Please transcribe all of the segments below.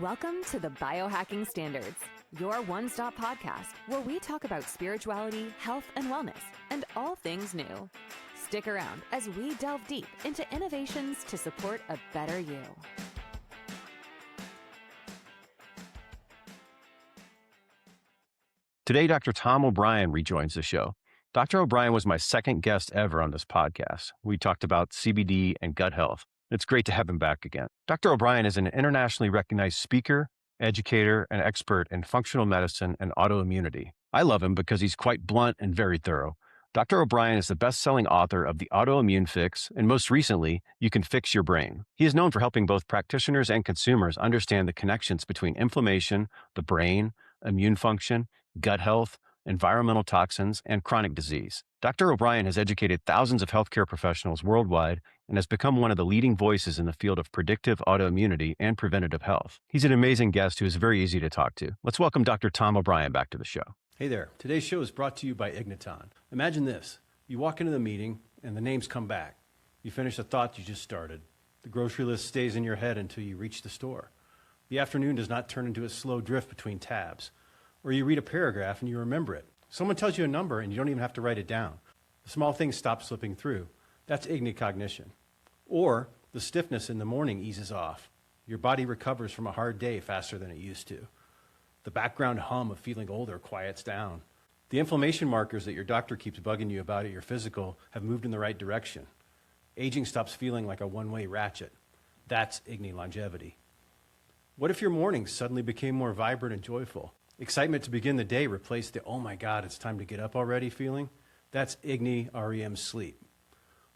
Welcome to the Biohacking Standards, your one-stop podcast where we talk about spirituality, health, and wellness, and all things new. Stick around as we delve deep into innovations to support a better you. Today, Dr. Tom O'Brien rejoins the show. Dr. O'Brien was my second guest ever on this podcast. We talked about CBD and gut health. It's great to have him back again. Dr. O'Brien is an internationally recognized speaker, educator, and expert in functional medicine and autoimmunity. I love him because he's quite blunt and very thorough. Dr. O'Brien is the best-selling author of The Autoimmune Fix, and most recently, You Can Fix Your Brain. He is known for helping both practitioners and consumers understand the connections between inflammation, the brain, immune function, gut health, environmental toxins, and chronic disease. Dr. O'Brien has educated thousands of healthcare professionals worldwide and has become one of the leading voices in the field of predictive autoimmunity and preventative health. He's an amazing guest who is very easy to talk to. Let's welcome Dr. Tom O'Brien back to the show. Hey there. Today's show is brought to you by Igniton. Imagine this. You walk into the meeting and the names come back. You finish a thought you just started. The grocery list stays in your head until you reach the store. The afternoon does not turn into a slow drift between tabs. Or you read a paragraph and you remember it. Someone tells you a number and you don't even have to write it down. The small things stop slipping through. That's ignicognition. Or the stiffness in the morning eases off. Your body recovers from a hard day faster than it used to. The background hum of feeling older quiets down. The inflammation markers that your doctor keeps bugging you about at your physical have moved in the right direction. Aging stops feeling like a one-way ratchet. That's Igni longevity. What if your mornings suddenly became more vibrant and joyful? Excitement to begin the day replaced the, oh my God, it's time to get up already feeling? That's Igni REM sleep.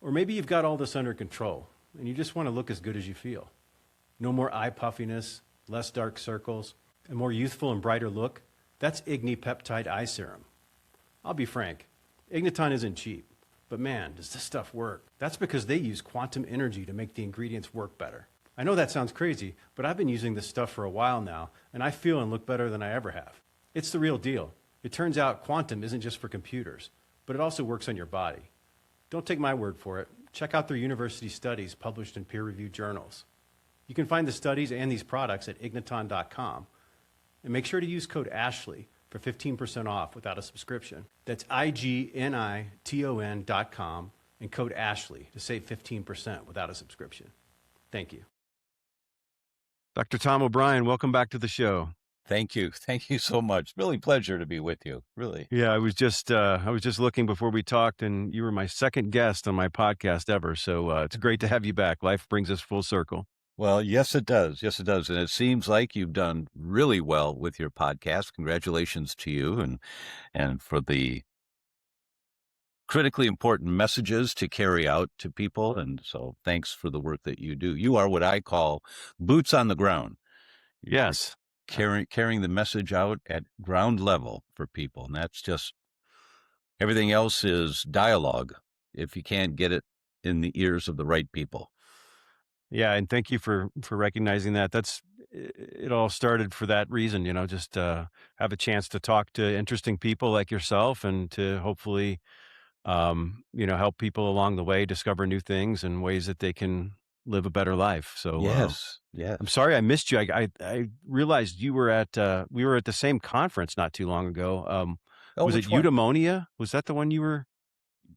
Or maybe you've got all this under control and you just want to look as good as you feel. No more eye puffiness, less dark circles, a more youthful and brighter look. That's Igni Peptide Eye Serum. I'll be frank, Igniton isn't cheap, but man, does this stuff work. That's because they use quantum energy to make the ingredients work better. I know that sounds crazy, but I've been using this stuff for a while now, and I feel and look better than I ever have. It's the real deal. It turns out quantum isn't just for computers, but it also works on your body. Don't take my word for it. Check out their university studies published in peer-reviewed journals. You can find the studies and these products at igniton.com. And make sure to use code ASHLEY for 15% off without a subscription. That's igniton.com and code ASHLEY to save 15% without a subscription. Thank you. Dr. Tom O'Brien, welcome back to the show. Thank you. Thank you so much. Really pleasure to be with you. Really. Yeah, I was just looking before we talked, and you were my second guest on my podcast ever. So it's great to have you back. Life brings us full circle. Well, yes, it does. Yes, it does. And it seems like you've done really well with your podcast. Congratulations to you and for the critically important messages to carry out to people. And so thanks for the work that you do. You are what I call boots on the ground. Yes. Carrying the message out at ground level for people. And that's just, everything else is dialogue if you can't get it in the ears of the right people. Yeah. And thank you for recognizing that. It all started for that reason, just have a chance to talk to interesting people like yourself and to hopefully help people along the way discover new things and ways that they can live a better life. So yes. I'm sorry I missed you. I realized you were we were at the same conference not too long ago. Was it Eudaimonia? Was that the one you were?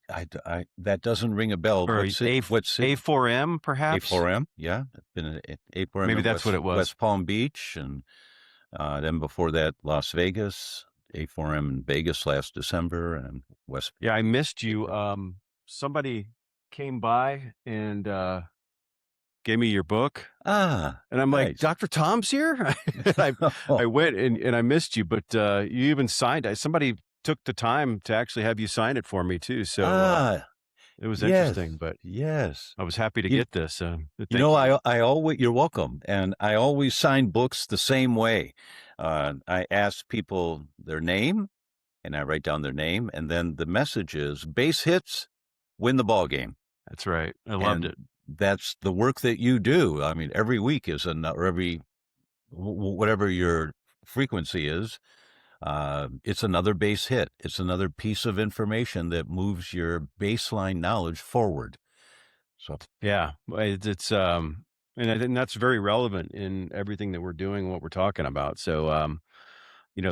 That doesn't ring a bell. Or A4M perhaps? A4M, yeah. It's been at A4M. Maybe that's what it was. West Palm Beach, and then before that, Las Vegas. A4M in Vegas last December, and West. Yeah, I missed you. Somebody came by and gave me your book. And I'm nice. like, Dr. Tom's here? I went and I missed you, but you even signed. Somebody took the time to actually have you sign it for me too. So it was interesting, but yes, I was happy to get this. I always, you're welcome. And I always sign books the same way. I ask people their name and I write down their name. And then the message is base hits, win the ball game. That's right. I loved it. That's the work that you do. I mean, every week is whatever your frequency is, it's another base hit. It's another piece of information that moves your baseline knowledge forward. So yeah, it's And I think that's very relevant in everything that we're doing, what we're talking about. So,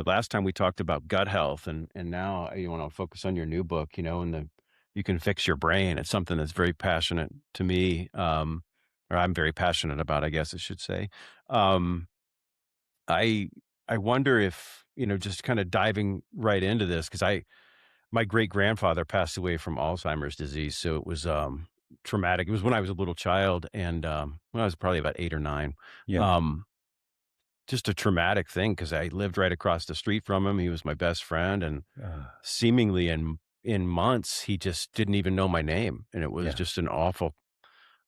last time we talked about gut health, and now you want to focus on your new book, and you can fix your brain. It's something that's very passionate to me, or I'm very passionate about, I guess I should say. Um, I I wonder if, just kind of diving right into this, because my great grandfather passed away from Alzheimer's disease, so it was traumatic. It was when I was a little child, and when I was probably about 8 or 9. Yeah. Um, just a traumatic thing because I lived right across the street from him. He was my best friend, and seemingly in months, he just didn't even know my name, and it was Yeah. just an awful,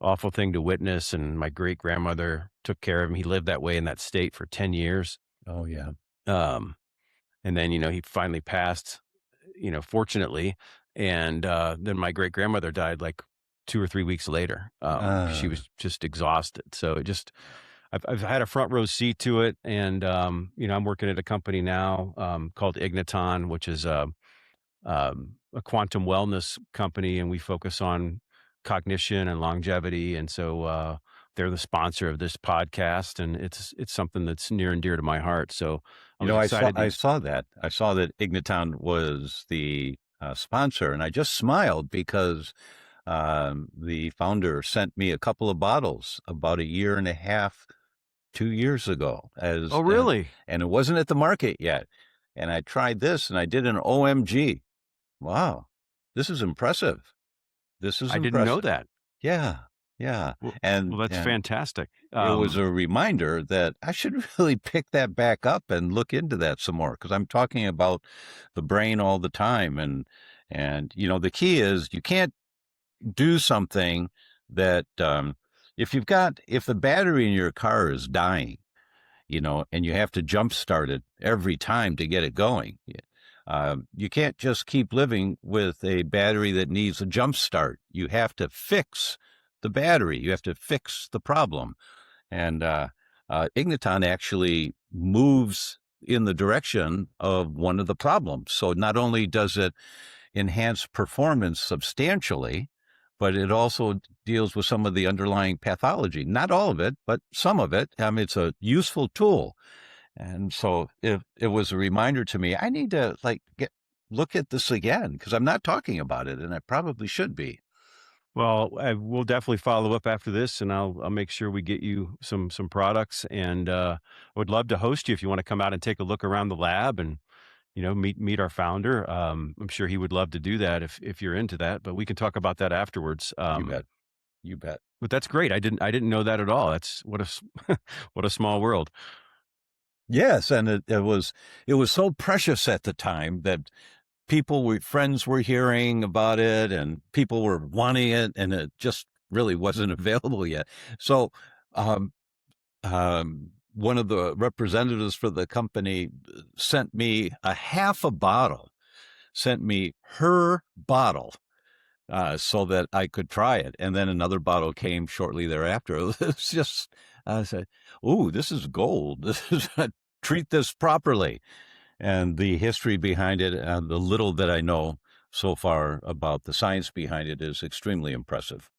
awful thing to witness. And my great grandmother took care of him. He lived that way in that state for 10 years. Oh, yeah. Um, and then he finally passed, fortunately. And then my great grandmother died like 2 or 3 weeks later. She Uh, was just exhausted. So I've had a front row seat to it, and I'm working at a company now called Igniton, which is a quantum wellness company, and we focus on cognition and longevity. And so they're the sponsor of this podcast, and it's something that's near and dear to my heart. So I was I saw excited. I saw that. I saw that Igniton was the sponsor, and I just smiled because the founder sent me a couple of bottles about a year and a half, 2 years ago, Oh, really? and it wasn't at the market yet. And I tried this, and I did an OMG. Wow, this is impressive. This is I didn't know impressive. that. Yeah, yeah. Well, And that's fantastic. it was a reminder that I should really pick that back up and look into that some more, because I'm talking about the brain all the time. And the key is you can't do something that if the battery in your car is dying, and you have to jump start it every time to get it going. You can't just keep living with a battery that needs a jump start. You have to fix the battery. You have to fix the problem. And Igniton actually moves in the direction of one of the problems. So not only does it enhance performance substantially, but it also deals with some of the underlying pathology. Not all of it, but some of it. It's a useful tool. And so it was a reminder to me, I need to look at this again, because I'm not talking about it, and I probably should be. Well, I will definitely follow up after this, and I'll make sure we get you some products. And I would love to host you if you want to come out and take a look around the lab and meet our founder. I'm sure he would love to do that if you're into that. But we can talk about that afterwards. You bet. But that's great. I didn't know that at all. That's what what a small world. Yes, and it was so precious at the time that friends were hearing about it, and people were wanting it, and it just really wasn't available yet. So, one of the representatives for the company sent me a half a bottle, sent me her bottle, so that I could try it. And then another bottle came shortly thereafter. It was just, I said, "Ooh, this is gold. This is treat this properly." And the history behind it, and the little that I know so far about the science behind it, is extremely impressive.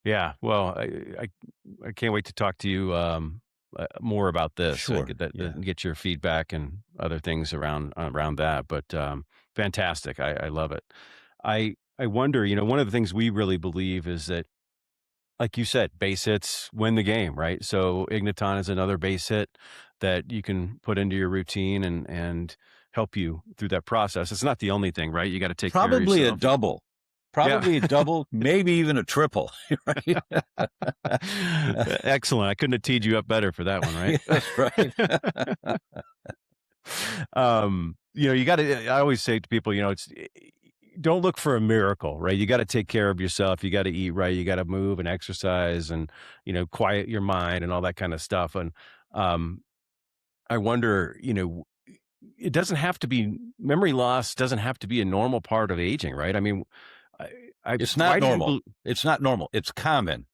Yeah. Well, I can't wait to talk to you more about this. Sure. Get your feedback and other things around that. But fantastic. I love it. I wonder, one of the things we really believe is that, like you said, base hits win the game, right? So Igniton is another base hit that you can put into your routine and help you through that process. It's not the only thing, right? You got to take care of Probably a yourself. double. Probably a double, maybe even a triple. Right? Excellent. I couldn't have teed you up better for that one, right? That's right. You got to, I always say to people, don't look for a miracle, right? You got to take care of yourself. You got to eat right. You got to move and exercise and, quiet your mind and all that kind of stuff. And I wonder, it doesn't have to be, memory loss doesn't have to be a normal part of aging, right? I mean, it's not normal. It's not normal. It's common.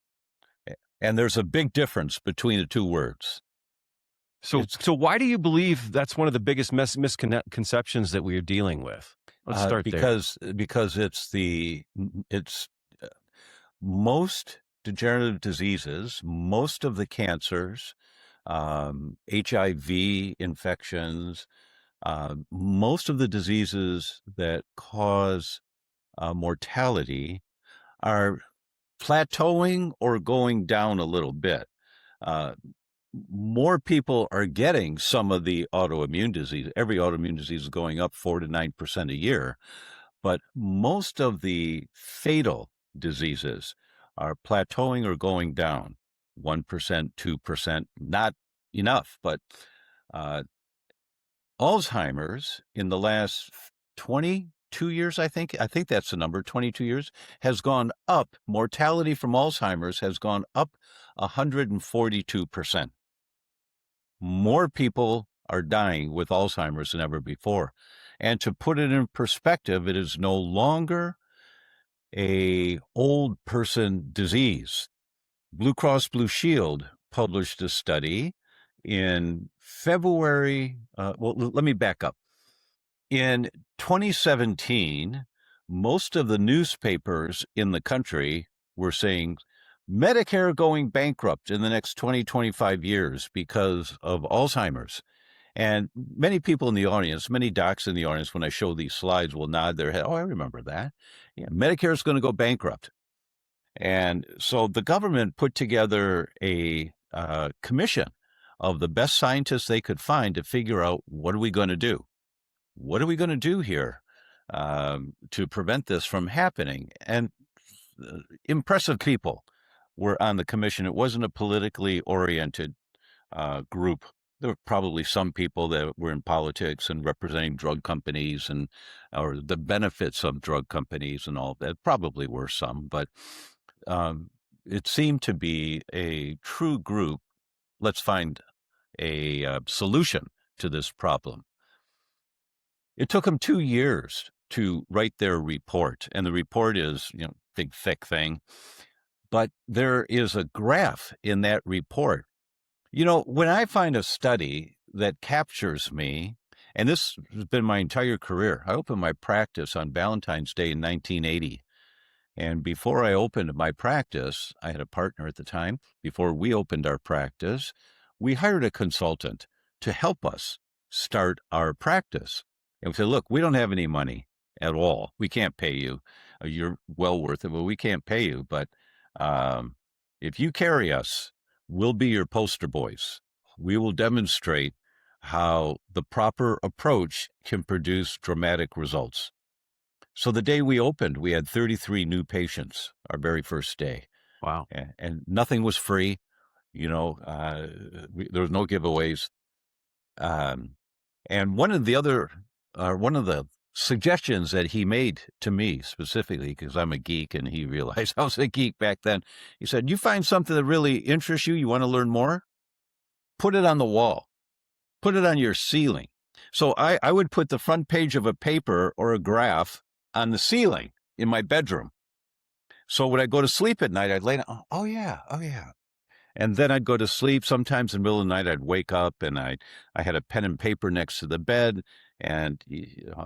And there's a big difference between the two words. So why do you believe that's one of the biggest misconceptions that we are dealing with? Let's start because it's most degenerative diseases, most of the cancers, HIV infections, most of the diseases that cause mortality are plateauing or going down a little bit. Uh, More people are getting some of the autoimmune disease. Every autoimmune disease is going up 4 to 9% a year, but most of the fatal diseases are plateauing or going down 1%, 2%, not enough. But uh, Alzheimer's in the last 22 years, I think that's the number, 22 years, has gone up. Mortality from Alzheimer's has gone up 142%. More people are dying with Alzheimer's than ever before. And to put it in perspective, it is no longer a old person disease. Blue Cross Blue Shield published a study in February. Let me back up. In 2017, most of the newspapers in the country were saying Medicare going bankrupt in the next 20, 25 years because of Alzheimer's. And many people in the audience, many docs in the audience, when I show these slides, will nod their head. Oh, I remember that. Yeah, Medicare is going to go bankrupt. And so the government put together a commission of the best scientists they could find to figure out, what are we going to do? What are we going to do here to prevent this from happening? And impressive people were on the commission. It wasn't a politically oriented group. There were probably some people that were in politics and representing drug companies or the benefits of drug companies and all that. Probably were some, but it seemed to be a true group. Let's find a solution to this problem. It took them 2 years to write their report, and the report is, big, thick thing. But there is a graph in that report. When I find a study that captures me, and this has been my entire career. I opened my practice on Valentine's Day in 1980. And before I opened my practice, I had a partner at the time. Before we opened our practice, we hired a consultant to help us start our practice. And we said, look, we don't have any money at all. We can't pay you. You're well worth it, but we can't pay you. But if you carry us, we'll be your poster boys. We will demonstrate how the proper approach can produce dramatic results. So the day we opened, we had 33 new patients our very first day. Wow. And nothing was free. There was no giveaways. And one of the suggestions that he made to me specifically, because I'm a geek and he realized I was a geek back then, he said, you find something that really interests you, you want to learn more, put it on the wall, put it on your ceiling. So I would put the front page of a paper or a graph on the ceiling in my bedroom. So when I go to sleep at night, I'd lay down, oh yeah. And then I'd go to sleep. Sometimes in the middle of the night, I'd wake up and I had a pen and paper next to the bed, and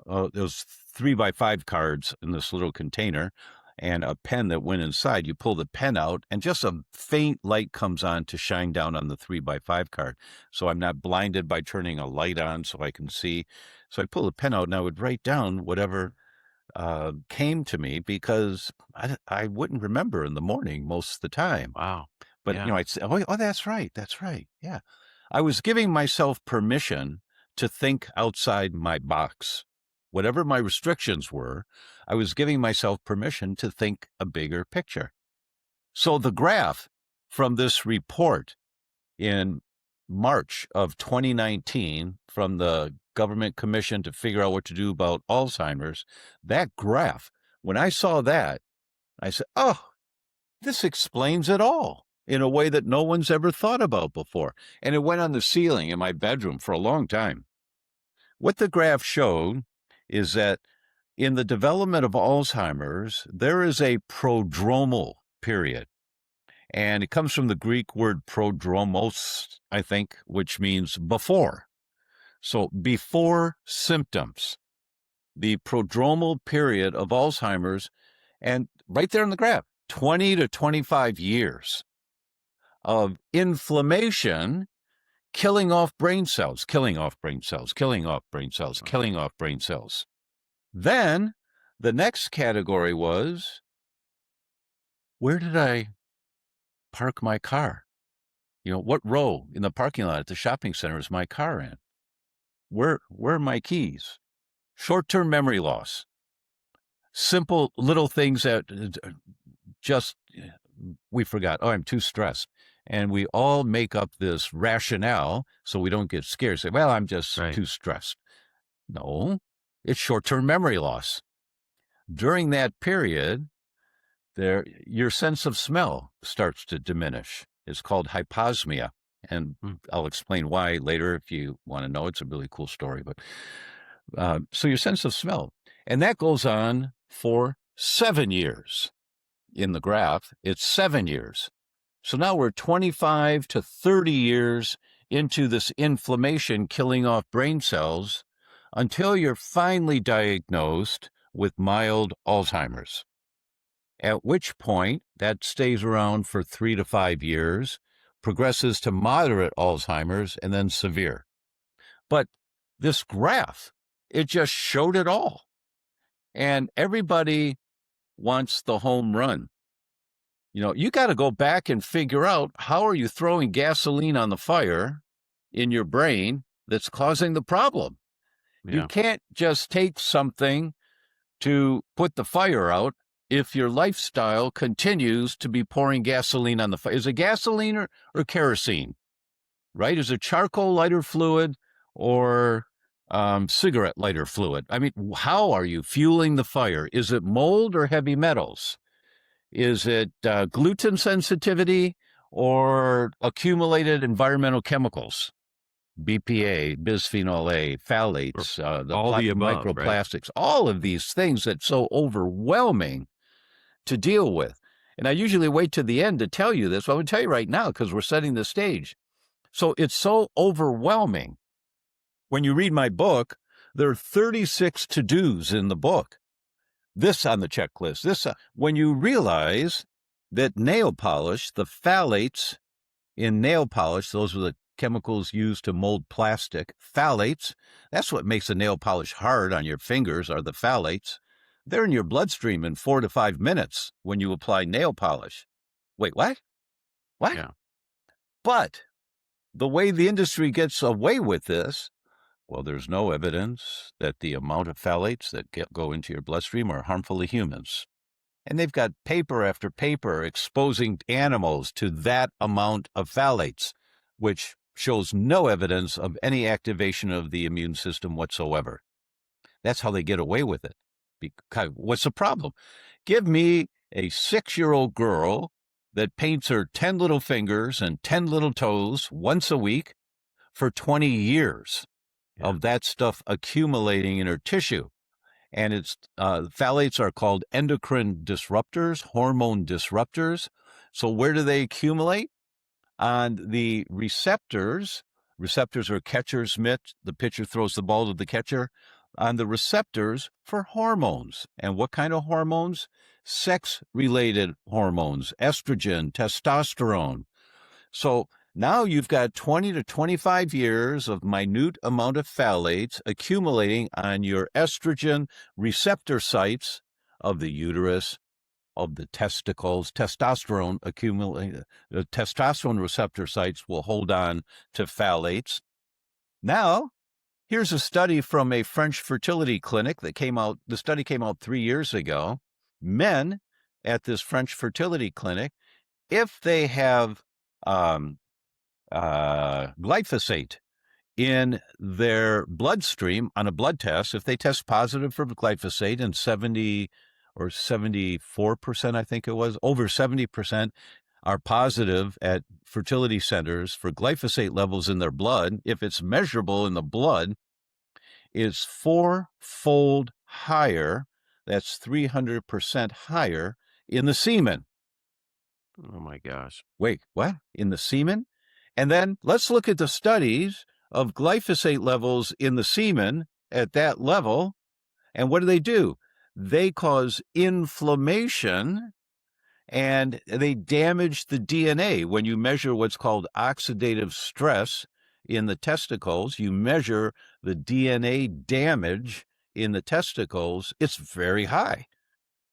those 3x5 cards in this little container and a pen that went inside. You pull the pen out and just a faint light comes on to shine down on the 3x5 card. So I'm not blinded by turning a light on so I can see. So I pull the pen out and I would write down whatever came to me, because I wouldn't remember in the morning most of the time. Wow. But, I'd say, oh, that's right. Yeah. I was giving myself permission to think outside my box. Whatever my restrictions were, I was giving myself permission to think a bigger picture. So the graph from this report in March of 2019 from the government commission to figure out what to do about Alzheimer's, that graph, when I saw that, I said, oh, this explains it all in a way that no one's ever thought about before. And it went on the ceiling in my bedroom for a long time. What the graph showed is that in the development of Alzheimer's, there is a prodromal period. And it comes from the Greek word prodromos, I think, which means before. So before symptoms, the prodromal period of Alzheimer's, and right there in the graph, 20 to 25 years of inflammation killing off brain cells, killing off brain cells, killing off brain cells, killing off brain cells. Then the next category was, where did I park my car? What row in the parking lot at the shopping center is my car in? Where are my keys? Short-term memory loss. Simple little things that just we forgot. Oh, I'm too stressed. And we all make up this rationale so we don't get scared. Say, well, I'm just too stressed. No, it's short-term memory loss. During that period, your sense of smell starts to diminish. It's called hyposmia. And I'll explain why later if you want to know. It's a really cool story. But so your sense of smell. And that goes on for 7 years. In the graph, it's 7 years. So now we're 25 to 30 years into this inflammation killing off brain cells until you're finally diagnosed with mild Alzheimer's. At which point, that stays around for 3 to 5 years, progresses to moderate Alzheimer's, and then severe. But this graph, it just showed it all. And everybody wants the home run. You got to go back and figure out how are you throwing gasoline on the fire in your brain that's causing the problem. Yeah. You can't just take something to put the fire out if your lifestyle continues to be pouring gasoline on the fire. Is it gasoline or kerosene, right? Is it charcoal lighter fluid or cigarette lighter fluid? I mean, how are you fueling the fire? Is it mold or heavy metals? Is it gluten sensitivity or accumulated environmental chemicals? BPA, bisphenol A, phthalates, the microplastics, right? All of these things that's so overwhelming to deal with. And I usually wait to the end to tell you this. Well, I would tell you right now because we're setting the stage. So it's so overwhelming. When you read my book, there are 36 to-dos in the book. This on the checklist. When you realize that nail polish, the phthalates in nail polish, those are the chemicals used to mold plastic. Phthalates, that's what makes a nail polish hard on your fingers, are the phthalates. They're in your bloodstream in 4 to 5 minutes when you apply nail polish. Wait, what? What? Yeah. But the way the industry gets away with this, well, there's no evidence that the amount of phthalates that go into your bloodstream are harmful to humans. And they've got paper after paper exposing animals to that amount of phthalates, which shows no evidence of any activation of the immune system whatsoever. That's how they get away with it. Because what's the problem? Give me a 6-year-old girl that paints her 10 little fingers and 10 little toes once a week for 20 years. Yeah. Of that stuff accumulating in her tissue. And it's phthalates are called endocrine disruptors, hormone disruptors. So where do they accumulate? On the receptors. Receptors are catcher's mitt. The pitcher throws the ball to the catcher. On the receptors for hormones. And what kind of hormones? Sex-related hormones, estrogen, testosterone. So now you've got 20 to 25 years of minute amount of phthalates accumulating on your estrogen receptor sites of the uterus, of the testicles. Testosterone testosterone receptor sites will hold on to phthalates. Now, here's a study from a French fertility clinic that came out. The study came out 3 years ago. Men at this French fertility clinic, if they have glyphosate in their bloodstream on a blood test, if they test positive for glyphosate, and 70 or 74%, I think it was, over 70% are positive at fertility centers for glyphosate levels in their blood, if it's measurable in the blood, is 4-fold higher, that's 300% higher in the semen. Oh my gosh. Wait, what? In the semen? And then let's look at the studies of glyphosate levels in the semen at that level. And what do? They cause inflammation and they damage the DNA. When you measure what's called oxidative stress in the testicles, you measure the DNA damage in the testicles, it's very high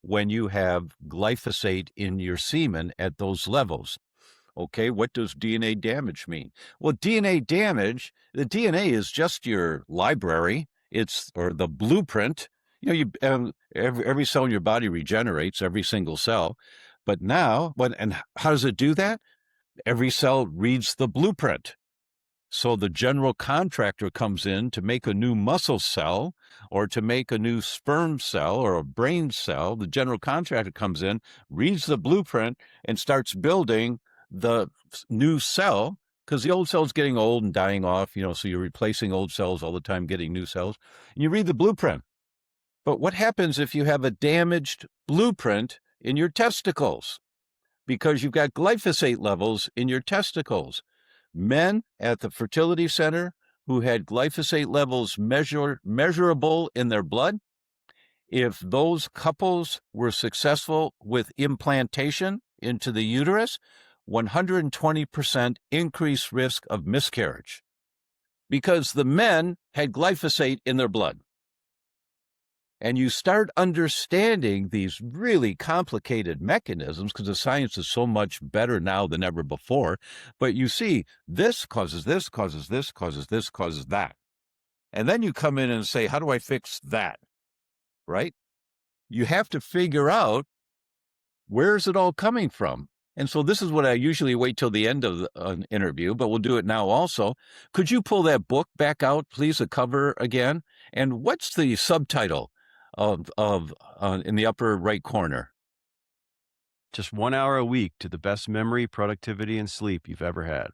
when you have glyphosate in your semen at those levels. Okay, what does DNA damage mean? Well, DNA damage, the DNA is just your library. Or the blueprint. Every cell in your body regenerates, every single cell. But how does it do that? Every cell reads the blueprint. So the general contractor comes in to make a new muscle cell or to make a new sperm cell or a brain cell. The general contractor comes in, reads the blueprint, and starts building the new cell, because the old cell's getting old and dying off, so you're replacing old cells all the time, getting new cells. And you read the blueprint. But what happens if you have a damaged blueprint in your testicles? Because you've got glyphosate levels in your testicles. Men at the fertility center who had glyphosate levels measurable in their blood, if those couples were successful with implantation into the uterus, 120% increased risk of miscarriage, because the men had glyphosate in their blood. And you start understanding these really complicated mechanisms, because the science is so much better now than ever before. But you see, this causes this, causes this, causes this, causes that. And then you come in and say, how do I fix that? Right? You have to figure out, where's it all coming from? And so this is what I usually wait till the end of an interview, but we'll do it now also. Could you pull that book back out, please, a cover again? And what's the subtitle of in the upper right corner? Just 1 hour a week to the best memory, productivity, and sleep you've ever had.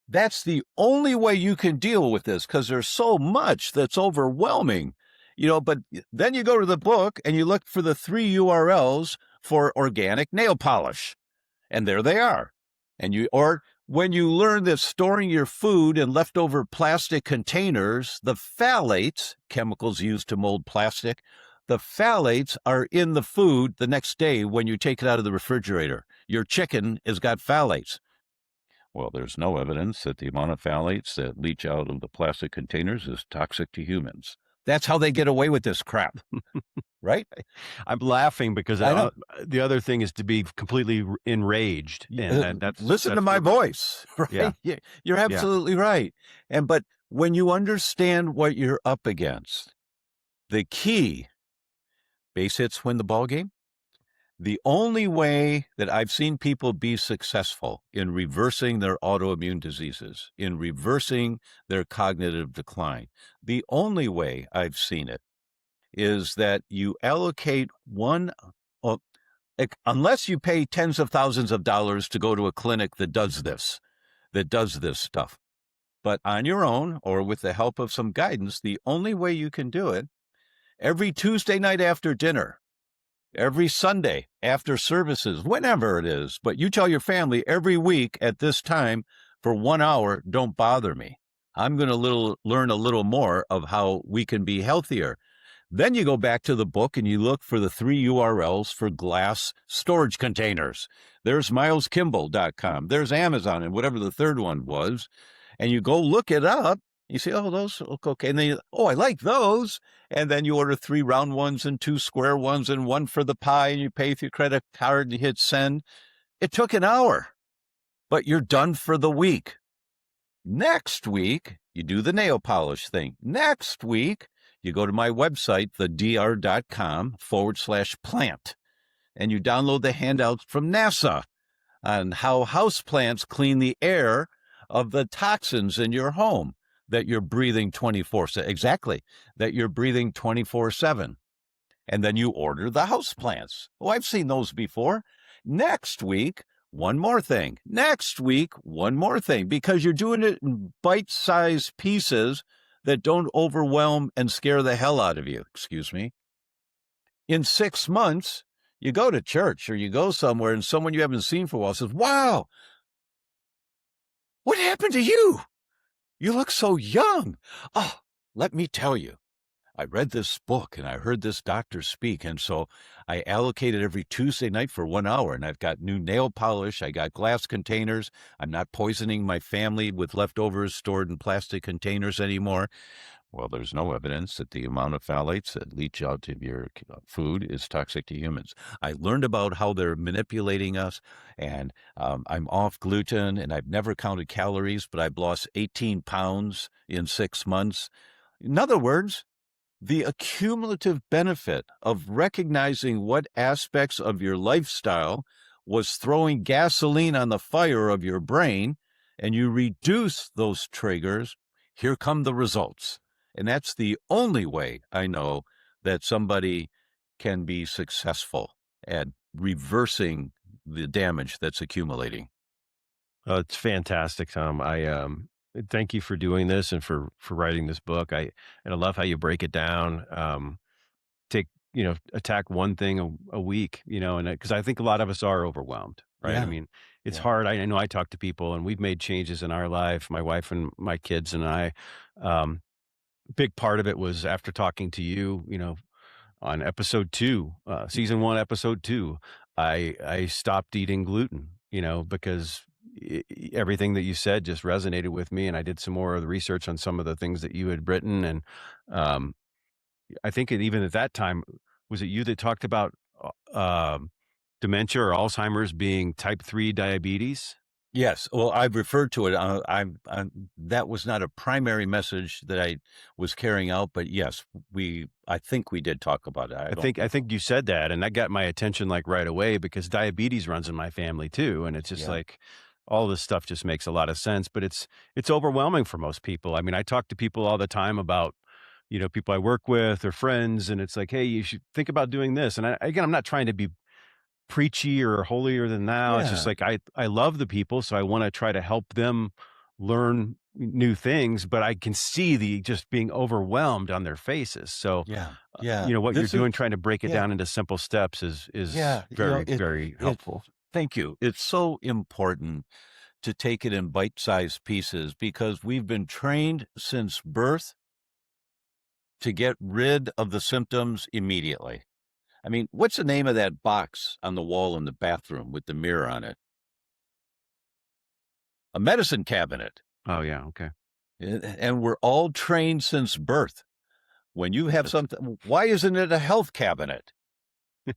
That's the only way you can deal with this, because there's so much that's overwhelming. But then you go to the book and you look for the 3 URLs for organic nail polish. And there they are. Or when you learn that storing your food in leftover plastic containers, the phthalates, chemicals used to mold plastic, the phthalates are in the food the next day when you take it out of the refrigerator. Your chicken has got phthalates. Well, there's no evidence that the amount of phthalates that leach out of the plastic containers is toxic to humans. That's how they get away with this crap, right? I'm laughing because the other thing is to be completely enraged. And listen to my voice, right? Yeah. You're absolutely right. But when you understand what you're up against, the key, base hits win the ball game. The only way that I've seen people be successful in reversing their autoimmune diseases, in reversing their cognitive decline, the only way I've seen it is that you allocate unless you pay tens of thousands of dollars to go to a clinic that does this stuff. But on your own, or with the help of some guidance, the only way you can do it, every Tuesday night after dinner, every Sunday after services, whenever it is, but you tell your family every week at this time for 1 hour, don't bother me. I'm going to learn a little more of how we can be healthier. Then you go back to the book and you look for the 3 URLs for glass storage containers. There's mileskimball.com. There's Amazon and whatever the third one was. And you go look it up. You say, oh, those look okay. And then I like those. And then you order 3 round ones and 2 square ones and 1 for the pie, and you pay with your credit card and you hit send. It took an hour, but you're done for the week. Next week, you do the nail polish thing. Next week, you go to my website, thedr.com/plant, and you download the handouts from NASA on how houseplants clean the air of the toxins in your home that you're breathing 24/7. Exactly, that you're breathing 24/7. And then you order the houseplants. Oh, I've seen those before. Next week, one more thing. Next week, one more thing, because you're doing it in bite-sized pieces that don't overwhelm and scare the hell out of you. Excuse me. In 6 months, you go to church or you go somewhere and someone you haven't seen for a while says, wow, what happened to you? You look so young. Oh, let me tell you, I read this book and I heard this doctor speak. And so I allocated every Tuesday night for 1 hour, and I've got new nail polish. I got glass containers. I'm not poisoning my family with leftovers stored in plastic containers anymore. Well, there's no evidence that the amount of phthalates that leach out of your food is toxic to humans. I learned about how they're manipulating us, and I'm off gluten, and I've never counted calories, but I've lost 18 pounds in 6 months. In other words, the accumulative benefit of recognizing what aspects of your lifestyle was throwing gasoline on the fire of your brain, and you reduce those triggers, here come the results. And that's the only way I know that somebody can be successful at reversing the damage that's accumulating. It's fantastic, Tom. I thank you for doing this and for writing this book. I love how you break it down. Take attack one thing a week. And because I think a lot of us are overwhelmed, right? I Yeah. mean, it's Yeah. hard. I know I talk to people, and we've made changes in our life. My wife and my kids and I. Big part of it was after talking to you. On episode 2, season 1, episode 2, I stopped eating gluten, because everything that you said just resonated with me. And I did some more of the research on some of the things that you had written. And um, I think even at that time, was it you that talked about dementia or Alzheimer's being type 3 diabetes? Yes. Well, I've referred to it. That was not a primary message that I was carrying out, but yes, I think we did talk about it. I think you said that, and that got my attention like right away, because diabetes runs in my family too, and it's just Yeah. like all this stuff just makes a lot of sense, but it's overwhelming for most people. I mean, I talk to people all the time about people I work with or friends, and it's like, hey, you should think about doing this. And again, I'm not trying to be preachy or holier than thou. It's just Yeah. like I love the people, so I want to try to help them learn new things, but I can see the just being overwhelmed on their faces. So, Yeah. Yeah. what you're This is, doing, trying to break it yeah. down into simple steps is Yeah. very, very helpful. Thank you. It's so important to take it in bite-sized pieces, because we've been trained since birth to get rid of the symptoms immediately. I mean, what's the name of that box on the wall in the bathroom with the mirror on it? A medicine cabinet. Oh yeah, okay. And we're all trained since birth. When you have something, why isn't it a health cabinet?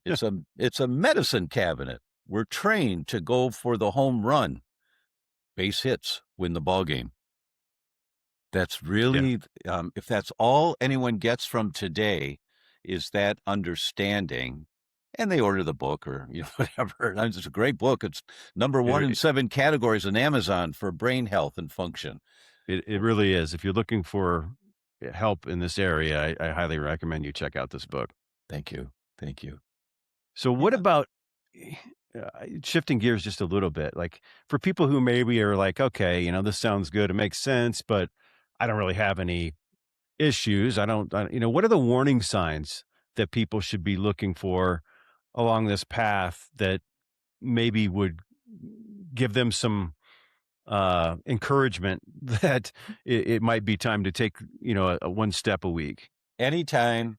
It's a medicine cabinet. We're trained to go for the home run, base hits, win the ball game. That's really, if that's all anyone gets from today, is that understanding. And they order the book or whatever. It's a great book. It's number 1 in 7 categories on Amazon for brain health and function. It really is. If you're looking for help in this area, I highly recommend you check out this book. Thank you. Thank you. So what about shifting gears just a little bit, like for people who maybe are like, okay, this sounds good, it makes sense, but I don't really have any issues. What are the warning signs that people should be looking for along this path that maybe would give them some encouragement that it might be time to take, a one step a week? Anytime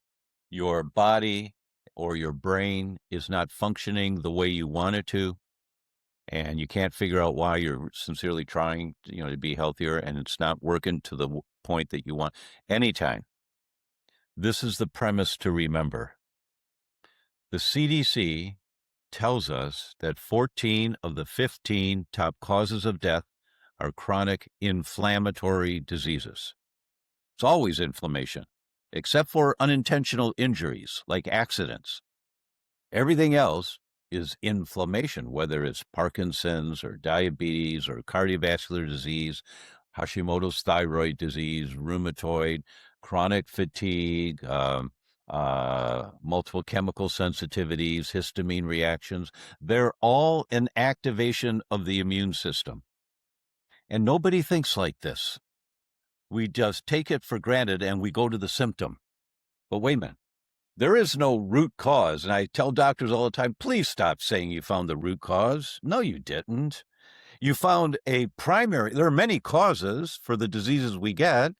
your body or your brain is not functioning the way you want it to, and you can't figure out why, you're sincerely trying, to be healthier, and it's not working to the point that you want. Anytime. This is the premise to remember. The CDC tells us that 14 of the 15 top causes of death are chronic inflammatory diseases. It's always inflammation, except for unintentional injuries like accidents. Everything else is inflammation, whether it's Parkinson's or diabetes or cardiovascular disease, Hashimoto's thyroid disease, rheumatoid, chronic fatigue, multiple chemical sensitivities, histamine reactions. They're all an activation of the immune system. And nobody thinks like this. We just take it for granted and we go to the symptom. But wait a minute. There is no root cause. And I tell doctors all the time, please stop saying you found the root cause. No, you didn't. You found a primary. There are many causes for the diseases we get.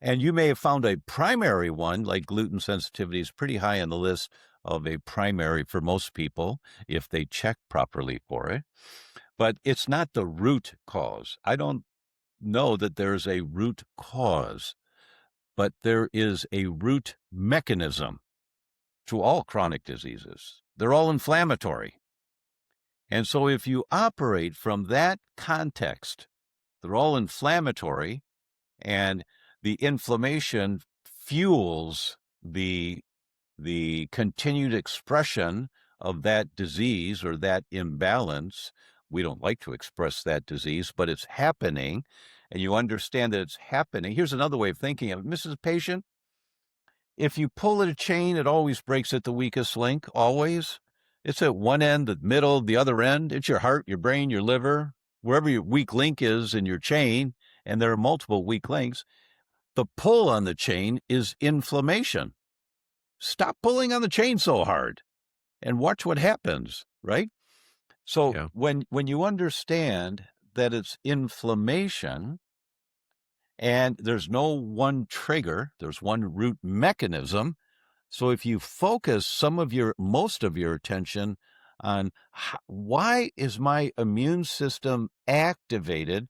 And you may have found a primary one, like gluten sensitivity is pretty high on the list of a primary for most people if they check properly for it. But it's not the root cause. I don't know that there's a root cause, but there is a root mechanism to all chronic diseases. They're all inflammatory. And so if you operate from that context, they're all inflammatory, and the inflammation fuels the continued expression of that disease or that imbalance. We don't like to express that disease, but it's happening, and you understand that it's happening. Here's another way of thinking of it. Mrs. Patient, if you pull at a chain, it always breaks at the weakest link, always. It's at one end, the middle, the other end. It's your heart, your brain, your liver, wherever your weak link is in your chain, and there are multiple weak links. The pull on the chain is inflammation. Stop pulling on the chain so hard and watch what happens, right? So when you understand that it's inflammation and there's no one trigger, there's one root mechanism. So if you focus most of your attention on why is my immune system activated,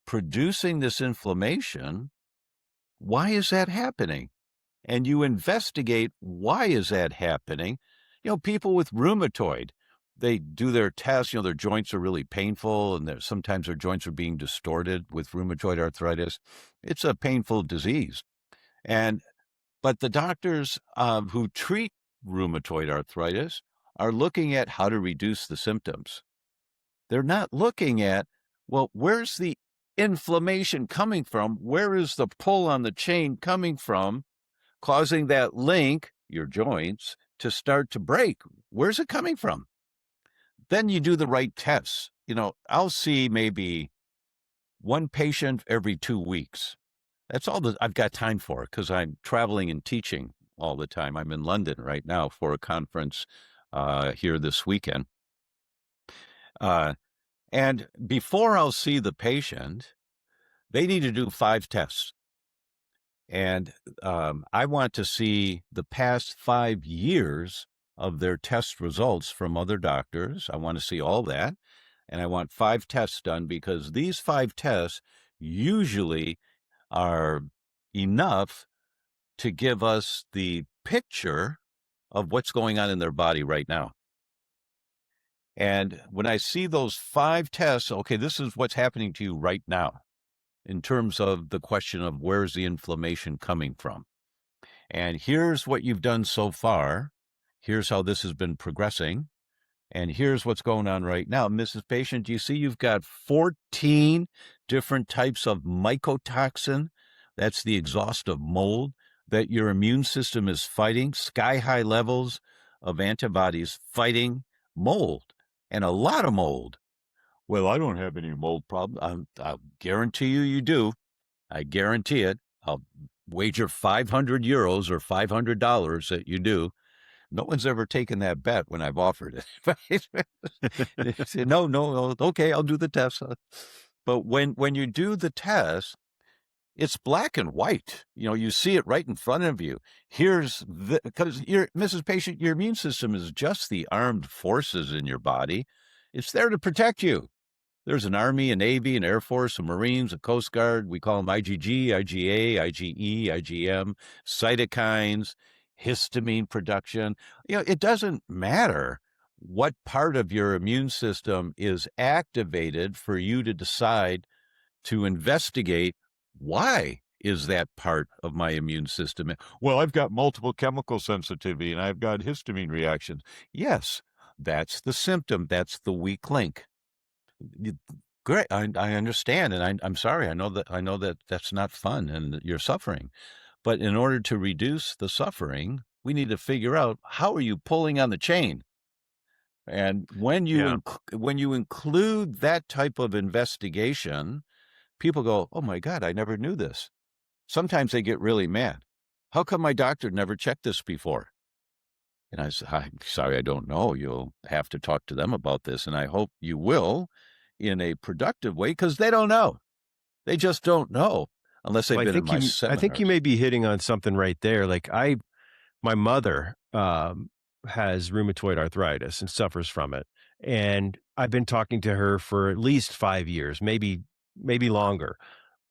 producing this inflammation, why is that happening? And you investigate why is that happening. People with rheumatoid, they do their tests, their joints are really painful, and sometimes their joints are being distorted with rheumatoid arthritis. It's a painful disease. But the doctors who treat rheumatoid arthritis are looking at how to reduce the symptoms. They're not looking at, well, where's the inflammation coming from? Where is the pull on the chain coming from, causing that link, your joints, to start to break? Where's it coming from? Then you do the right tests. I'll see maybe one patient every 2 weeks. That's all that I've got time for because I'm traveling and teaching all the time. I'm in London right now for a conference here this weekend. And before I'll see the patient, they need to do 5 tests. And I want to see the past 5 years of their test results from other doctors. I want to see all that. And I want 5 tests done because these 5 tests usually are enough to give us the picture of what's going on in their body right now. And when I see those 5 tests, okay, this is what's happening to you right now in terms of the question of where's the inflammation coming from. And here's what you've done so far. Here's how this has been progressing. And here's what's going on right now. Mrs. Patient, you see you've got 14 different types of mycotoxin. That's the exhaustive mold that your immune system is fighting, sky-high levels of antibodies fighting mold, and a lot of mold. Well, I don't have any mold problem. I'll guarantee you do. I guarantee it. I'll wager 500 euros or $500 that you do. No one's ever taken that bet when I've offered it. They say, no, okay, I'll do the test. But when you do the test, it's black and white. You see it right in front of you. Because Mrs. Patient, your immune system is just the armed forces in your body. It's there to protect you. There's an Army, a Navy, an Air Force, a Marines, a Coast Guard. We call them IgG, IgA, IgE, IgM, cytokines, histamine production. It doesn't matter what part of your immune system is activated for you to decide to investigate why is that part of my immune system. Well, I've got multiple chemical sensitivity and I've got histamine reactions. Yes, that's the symptom. That's the weak link. Great. I understand. And I'm sorry. I know that that's not fun and you're suffering. But in order to reduce the suffering, we need to figure out how are you pulling on the chain? And when you include that type of investigation, people go, oh my God, I never knew this. Sometimes they get really mad. How come my doctor never checked this before? And I said, I'm sorry, I don't know. You'll have to talk to them about this. And I hope you will in a productive way because they don't know. They just don't know. unless they've Well, been in my I seminars. think you may be hitting on something right there. Like my mother has rheumatoid arthritis and suffers from it. And I've been talking to her for at least 5 years, maybe longer,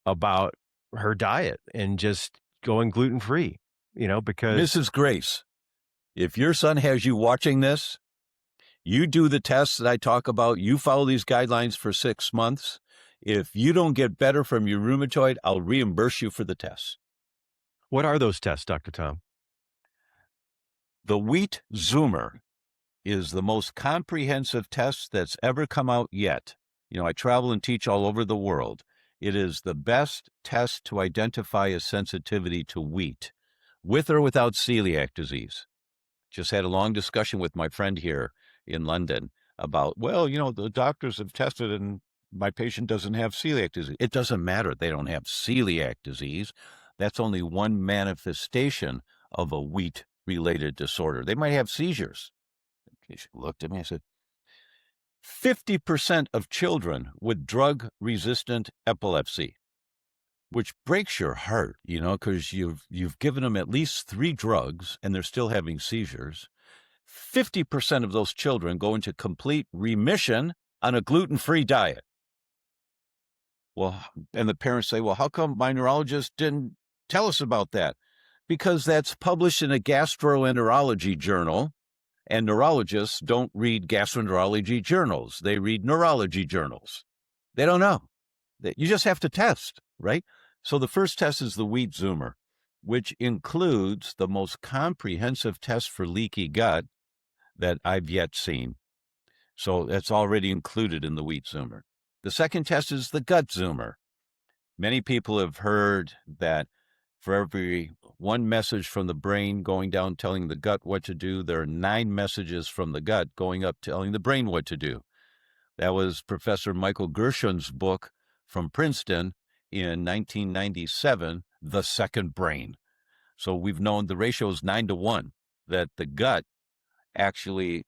about her diet and just going gluten free, because Mrs. Grace, if your son has you watching this, you do the tests that I talk about, you follow these guidelines for 6 months. If you don't get better from your rheumatoid, I'll reimburse you for the tests. what are those tests, Dr. Tom? The Wheat Zoomer is the most comprehensive test that's ever come out yet. I travel and teach all over the world. It is the best test to identify a sensitivity to wheat, with or without celiac disease. Just had a long discussion with my friend here in London about, the doctors have tested and my patient doesn't have celiac disease. It doesn't matter. They don't have celiac disease. That's only one manifestation of a wheat-related disorder. They might have seizures. She looked at me and said, 50% of children with drug-resistant epilepsy, which breaks your heart, because you've given them at least 3 drugs and they're still having seizures. 50% of those children go into complete remission on a gluten-free diet. Well, and the parents say, well, how come my neurologist didn't tell us about that? Because that's published in a gastroenterology journal, and neurologists don't read gastroenterology journals. They read neurology journals. They don't know. You just have to test, right? So the first test is the Wheat Zoomer, which includes the most comprehensive test for leaky gut that I've yet seen. So that's already included in the Wheat Zoomer. The second test is the Gut Zoomer. Many people have heard that for every one message from the brain going down telling the gut what to do, there are 9 messages from the gut going up telling the brain what to do. That was Professor Michael Gershon's book from Princeton in 1997, The Second Brain. So we've known the ratio is 9-1, that the gut actually,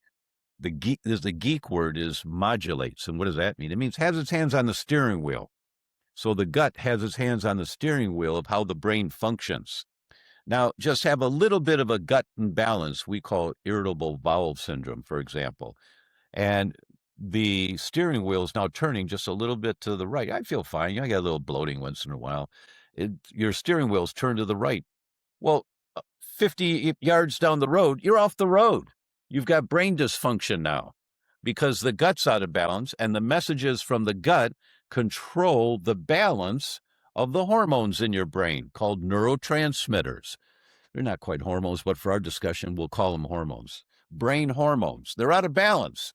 the geek word is modulates. And what does that mean? It means has its hands on the steering wheel. So the gut has its hands on the steering wheel of how the brain functions. Now, just have a little bit of a gut imbalance we call irritable bowel syndrome, for example. And the steering wheel is now turning just a little bit to the right. I feel fine. I get a little bloating once in a while. Your steering wheel's turned to the right. Well, 50 yards down the road, you're off the road. You've got brain dysfunction now because the gut's out of balance, and the messages from the gut control the balance of the hormones in your brain called neurotransmitters. They're not quite hormones, but for our discussion, we'll call them hormones. Brain hormones. They're out of balance.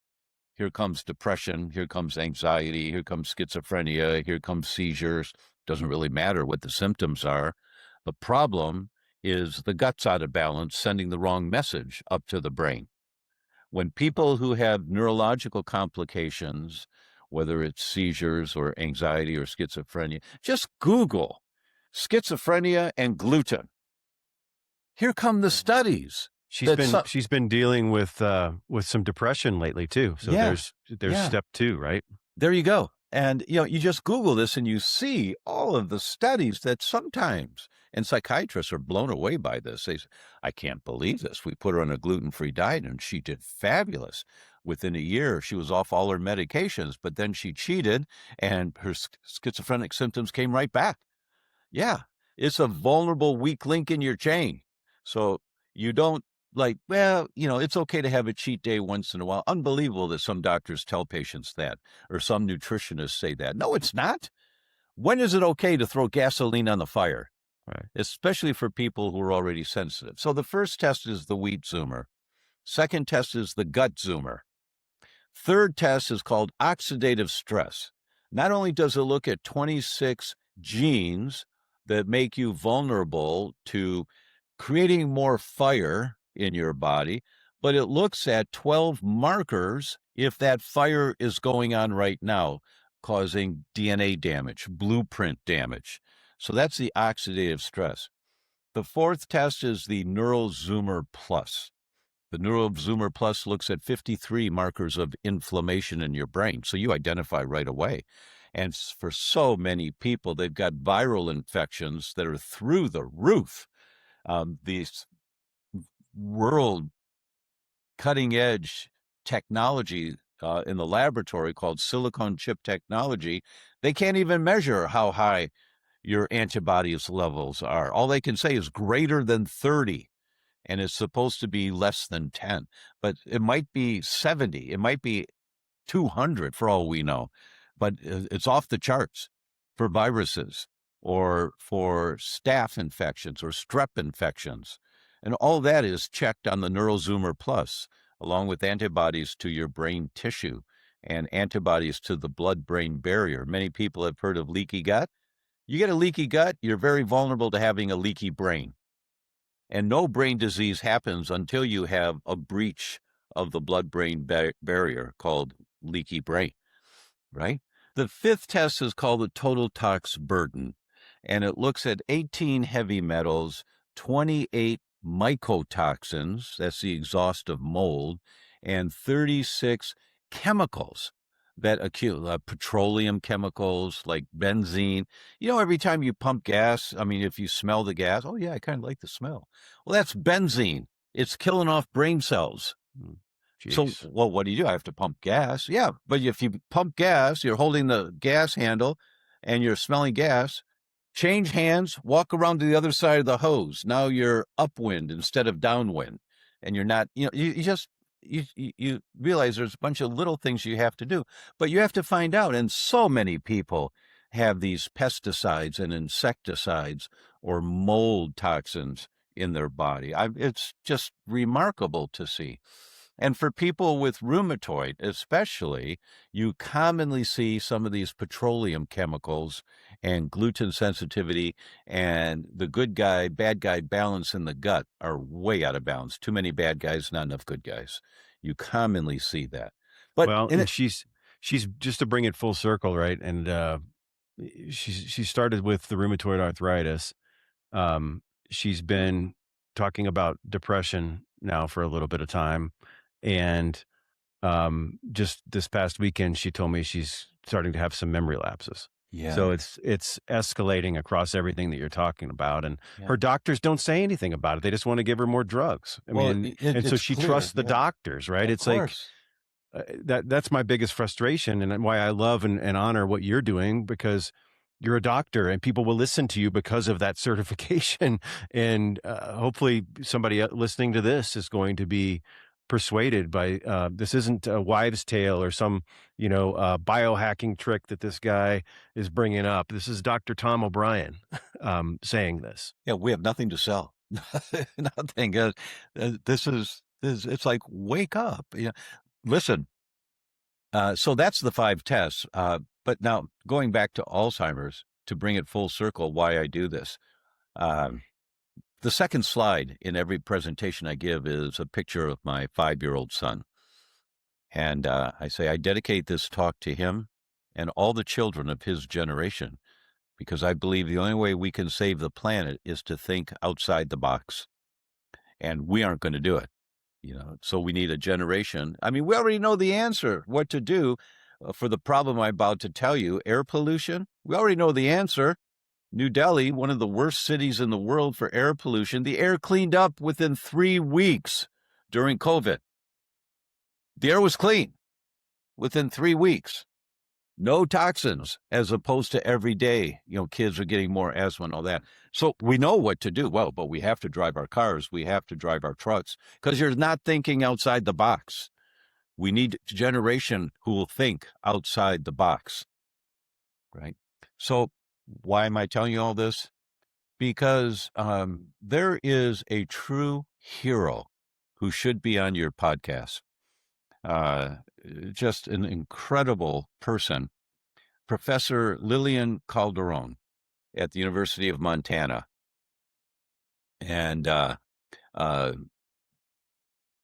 Here comes depression. Here comes anxiety. Here comes schizophrenia. Here comes seizures. Doesn't really matter what the symptoms are. The problem is the gut's out of balance, sending the wrong message up to the brain. When people who have neurological complications, whether it's seizures or anxiety or schizophrenia, just Google schizophrenia and gluten. Here come the studies. She's been dealing with some depression lately too. So there's step 2, right? There you go. And you just Google this and you see all of the studies that sometimes, and psychiatrists are blown away by this. They say, I can't believe this. We put her on a gluten-free diet and she did fabulous. Within a year, she was off all her medications, but then she cheated and her schizophrenic symptoms came right back. Yeah, it's a vulnerable weak link in your chain. So you don't it's okay to have a cheat day once in a while. Unbelievable that some doctors tell patients that, or some nutritionists say that. No, it's not. When is it okay to throw gasoline on the fire? Right. Especially for people who are already sensitive. So the first test is the Wheat Zoomer. Second test is the Gut Zoomer. Third test is called oxidative stress. Not only does it look at 26 genes that make you vulnerable to creating more fire in your body, but it looks at 12 markers if that fire is going on right now, causing DNA damage, blueprint damage. So that's the oxidative stress. The fourth test is the NeuroZoomer Plus. The NeuroZoomer Plus looks at 53 markers of inflammation in your brain, so you identify right away. And for so many people, they've got viral infections that are through the roof. These world cutting edge technology in the laboratory called silicon chip technology, they can't even measure how high your antibodies levels are. All they can say is greater than 30, and it's supposed to be less than 10, but it might be 70, it might be 200 for all we know, but it's off the charts for viruses or for staph infections or strep infections. And all that is checked on the NeuroZoomer Plus, along with antibodies to your brain tissue and antibodies to the blood-brain barrier. Many people have heard of leaky gut. You get a leaky gut, you're very vulnerable to having a leaky brain. And no brain disease happens until you have a breach of the blood-brain barrier called leaky brain, right? The fifth test is called the total tox burden, and it looks at 18 heavy metals, 28 mycotoxins, that's the exhaust of mold, and 36 chemicals that accumulate, petroleum chemicals like benzene. You know, every time you pump gas, I mean, if you smell the gas, oh yeah, I kind of like the smell. Well, that's benzene. It's killing off brain cells. So, Jeez. well, what do? I have to pump gas. Yeah, but if you pump gas, you're holding the gas handle and you're smelling gas. Change hands, walk around to the other side of the hose. Now you're upwind instead of downwind. And you're not, you realize there's a bunch of little things you have to do, but you have to find out. And so many people have these pesticides and insecticides or mold toxins in their body. It's just remarkable to see. And for people with rheumatoid, especially, you commonly see some of these petroleum chemicals and gluten sensitivity, and the good guy, bad guy balance in the gut are way out of balance. Too many bad guys, not enough good guys. You commonly see that. But Well, and she's just to bring it full circle, right? And she started with the rheumatoid arthritis. She's been talking about depression now for a little bit of time, and just this past weekend, she told me she's starting to have some memory lapses. yeah, So it's escalating across everything that you're talking about, and yeah. her doctors don't say anything about it. They just want to give her more drugs. I Well, mean, and so it's she clear, trusts the yeah. doctors, right? Of It's like course. that's my biggest frustration, and why I love and honor what you're doing, because you're a doctor and people will listen to you because of that certification. And hopefully somebody listening to this is going to be persuaded by this isn't a wives' tale or some biohacking trick that this guy is bringing up. This is Dr. Tom O'Brien saying this. Yeah, we have nothing to sell. Nothing. It's like, wake up. Yeah. Listen, so that's the 5 tests. But now going back to Alzheimer's, to bring it full circle, why I do this. The second slide in every presentation I give is a picture of my 5-year-old son. And I say, I dedicate this talk to him and all the children of his generation, because I believe the only way we can save the planet is to think outside the box. And we aren't going to do it. So we need a generation. I mean, we already know the answer, what to do for the problem I'm about to tell you, air pollution. We already know the answer. New Delhi, one of the worst cities in the world for air pollution, the air cleaned up within 3 weeks during COVID. The air was clean within 3 weeks. No toxins, as opposed to every day, kids are getting more asthma and all that. So we know what to do. Well, but we have to drive our cars. We have to drive our trucks, because you're not thinking outside the box. We need a generation who will think outside the box, right? So why am I telling you all this? Because there is a true hero who should be on your podcast. Just an incredible person, Professor Lillian Calderon at the University of Montana. And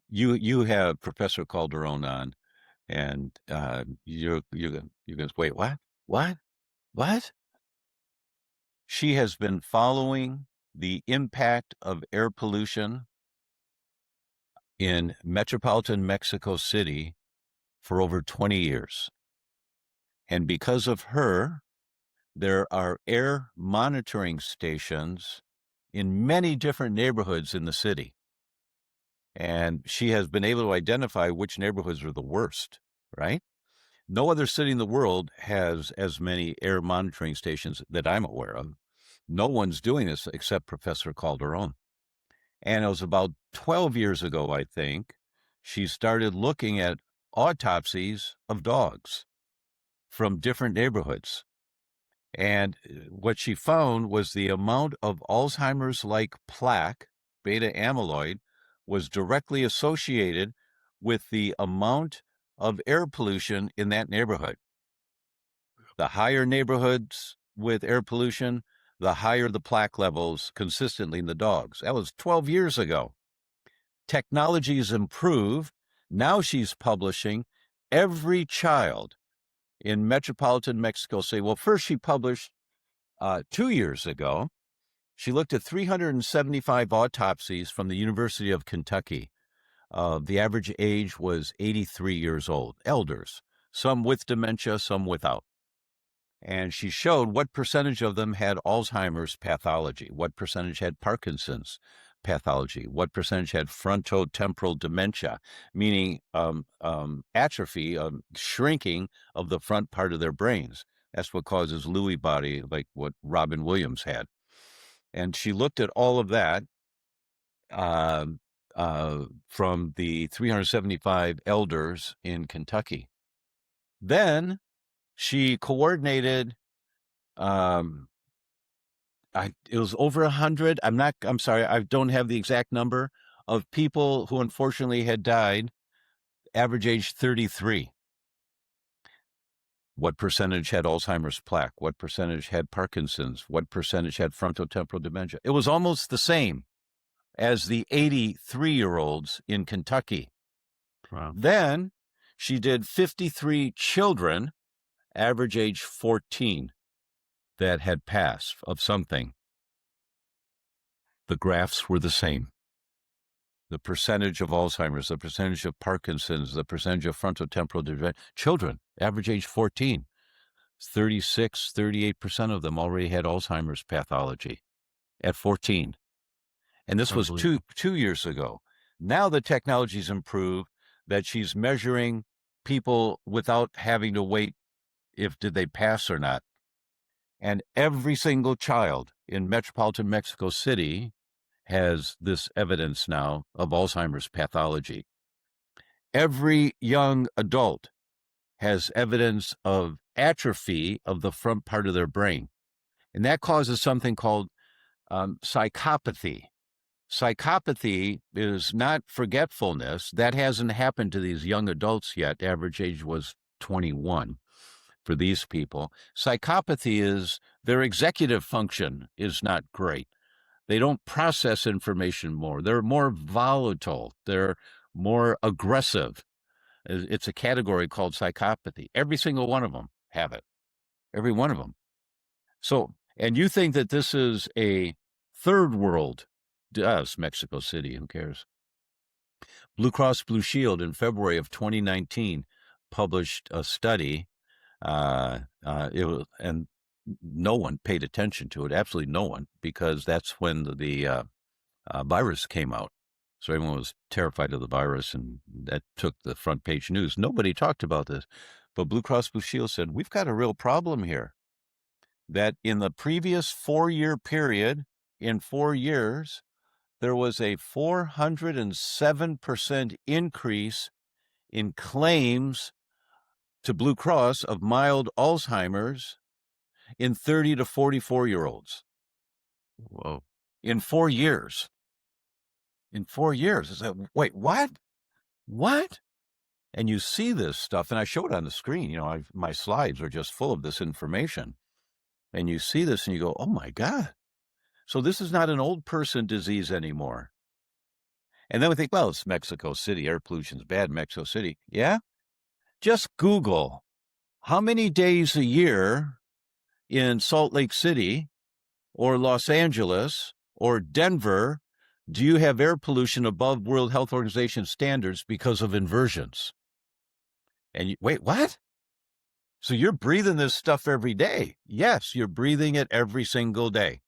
you have Professor Calderon on, and you're going to wait, what? She has been following the impact of air pollution in metropolitan Mexico City for over 20 years. And because of her, there are air monitoring stations in many different neighborhoods in the city. And she has been able to identify which neighborhoods are the worst, right? No other city in the world has as many air monitoring stations that I'm aware of. No one's doing this except Professor Calderon. And it was about 12 years ago, I think, she started looking at autopsies of dogs from different neighborhoods. And what she found was the amount of Alzheimer's-like plaque, beta amyloid, was directly associated with the amount of air pollution in that neighborhood. The higher neighborhoods with air pollution, the higher the plaque levels consistently in the dogs. That was 12 years ago. Technology's improved. Now she's publishing every child in metropolitan Mexico City. Well, first she published 2 years ago. She looked at 375 autopsies from the University of Kentucky. The average age was 83 years old, elders, some with dementia, some without. And she showed what percentage of them had Alzheimer's pathology, what percentage had Parkinson's pathology, what percentage had frontotemporal dementia, meaning atrophy, shrinking of the front part of their brains. That's what causes Lewy body, like what Robin Williams had. And she looked at all of that from the 375 elders in Kentucky. Then she coordinated, it was over 100. I'm sorry, I don't have the exact number of people who unfortunately had died, average age 33. What percentage had Alzheimer's plaque? What percentage had Parkinson's? What percentage had frontotemporal dementia? It was almost the same as the 83-year-olds in Kentucky. Wow. Then she did 53 children, average age 14, that had passed of something. The graphs were the same. The percentage of Alzheimer's, the percentage of Parkinson's, the percentage of frontotemporal dementia. Children, average age 14. 36, 38% of them already had Alzheimer's pathology at 14. And this was two years ago. Now the technology's improved that she's measuring people without having to wait did they pass or not. And every single child in metropolitan Mexico City has this evidence now of Alzheimer's pathology. Every young adult has evidence of atrophy of the front part of their brain. And that causes something called psychopathy. Psychopathy is not forgetfulness. That hasn't happened to these young adults yet. Average age was 21 for these people. Psychopathy is their executive function is not great. They don't process information more. They're more volatile. They're more aggressive. It's a category called psychopathy. Every single one of them have it. Every one of them. So, and you think that this is a third world? Does Mexico City? Who cares? Blue Cross Blue Shield in February of 2019 published a study. And no one paid attention to it. Absolutely no one, because that's when the virus came out. So everyone was terrified of the virus, and that took the front page news. Nobody talked about this. But Blue Cross Blue Shield said, we've got a real problem here. That in the previous 4-year period, in 4 years, there was a 407% increase in claims to Blue Cross of mild Alzheimer's in 30 to 44-year-olds. Whoa. In 4 years. In 4 years. It's like, wait, what? What? And you see this stuff, and I show it on the screen. You know, my slides are just full of this information. And you see this, and you go, oh, my God. So this is not an old person disease anymore. And then we think, well, it's Mexico City. Air pollution's bad in Mexico City. Yeah? Just Google how many days a year in Salt Lake City or Los Angeles or Denver do you have air pollution above World Health Organization standards because of inversions? And wait, what? So you're breathing this stuff every day. Yes, you're breathing it every single day.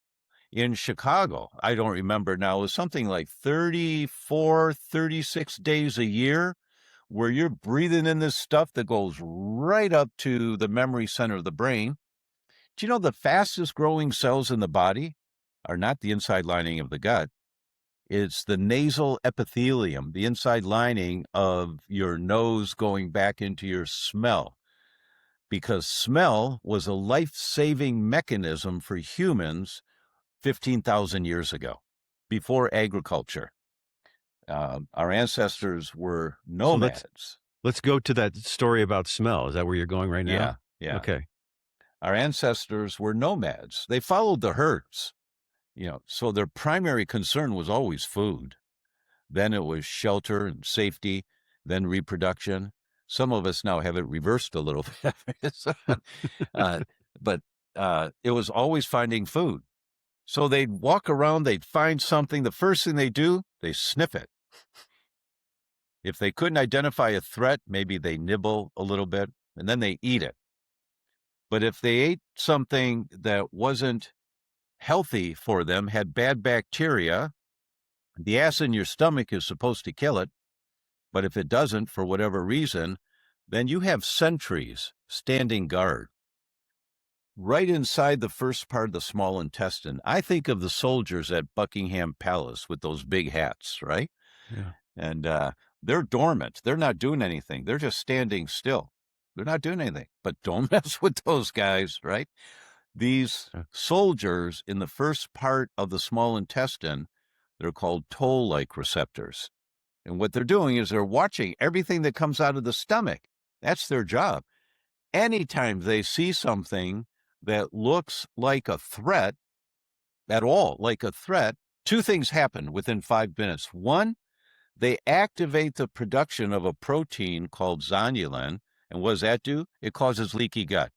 In Chicago, I don't remember now, it was something like 34, 36 days a year where you're breathing in this stuff that goes right up to the memory center of the brain. Do you know the fastest growing cells in the body are not the inside lining of the gut? It's the nasal epithelium, the inside lining of your nose going back into your smell. Because smell was a life-saving mechanism for humans 15,000 years ago, before agriculture. Our ancestors were So nomads. let's go to that story about smell. Is that where you're going right now? Yeah. Okay. Our ancestors were nomads. They followed the herds, so their primary concern was always food. Then it was shelter and safety, then reproduction. Some of us now have it reversed a little bit. But it was always finding food. So they'd walk around, they'd find something. The first thing they do, they sniff it. If they couldn't identify a threat, maybe they nibble a little bit, and then they eat it. But if they ate something that wasn't healthy for them, had bad bacteria, the acid in your stomach is supposed to kill it. But if it doesn't, for whatever reason, then you have sentries standing guard. Right inside the first part of the small intestine, I think of the soldiers at Buckingham Palace with those big hats, right? Yeah. And they're dormant. They're not doing anything. They're just standing still. They're not doing anything. But don't mess with those guys, right? These soldiers in the first part of the small intestine, they're called toll-like receptors. And what they're doing is they're watching everything that comes out of the stomach. That's their job. Anytime they see something that looks like a threat at all, like a threat, two things happen within 5 minutes. One, they activate the production of a protein called zonulin. And what does that do? It causes leaky gut.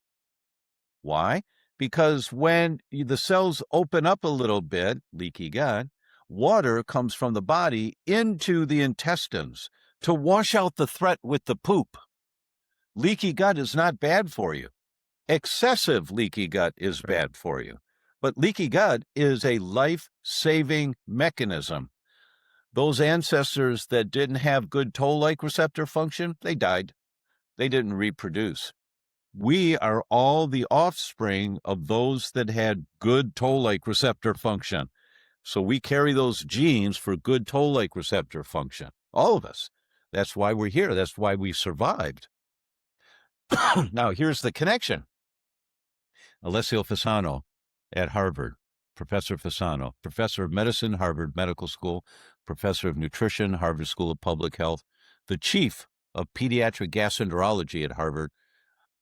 Why? Because when the cells open up a little bit, leaky gut, water comes from the body into the intestines to wash out the threat with the poop. Leaky gut is not bad for you. Excessive leaky gut is bad for you. But leaky gut is a life-saving mechanism. Those ancestors that didn't have good toll-like receptor function, they died. They didn't reproduce. We are all the offspring of those that had good toll-like receptor function. So we carry those genes for good toll-like receptor function. All of us. That's why we're here. That's why we survived. Now, here's the connection. Alessio Fasano at Harvard, Professor Fasano, Professor of Medicine, Harvard Medical School, Professor of Nutrition, Harvard School of Public Health, the Chief of Pediatric Gastroenterology at Harvard,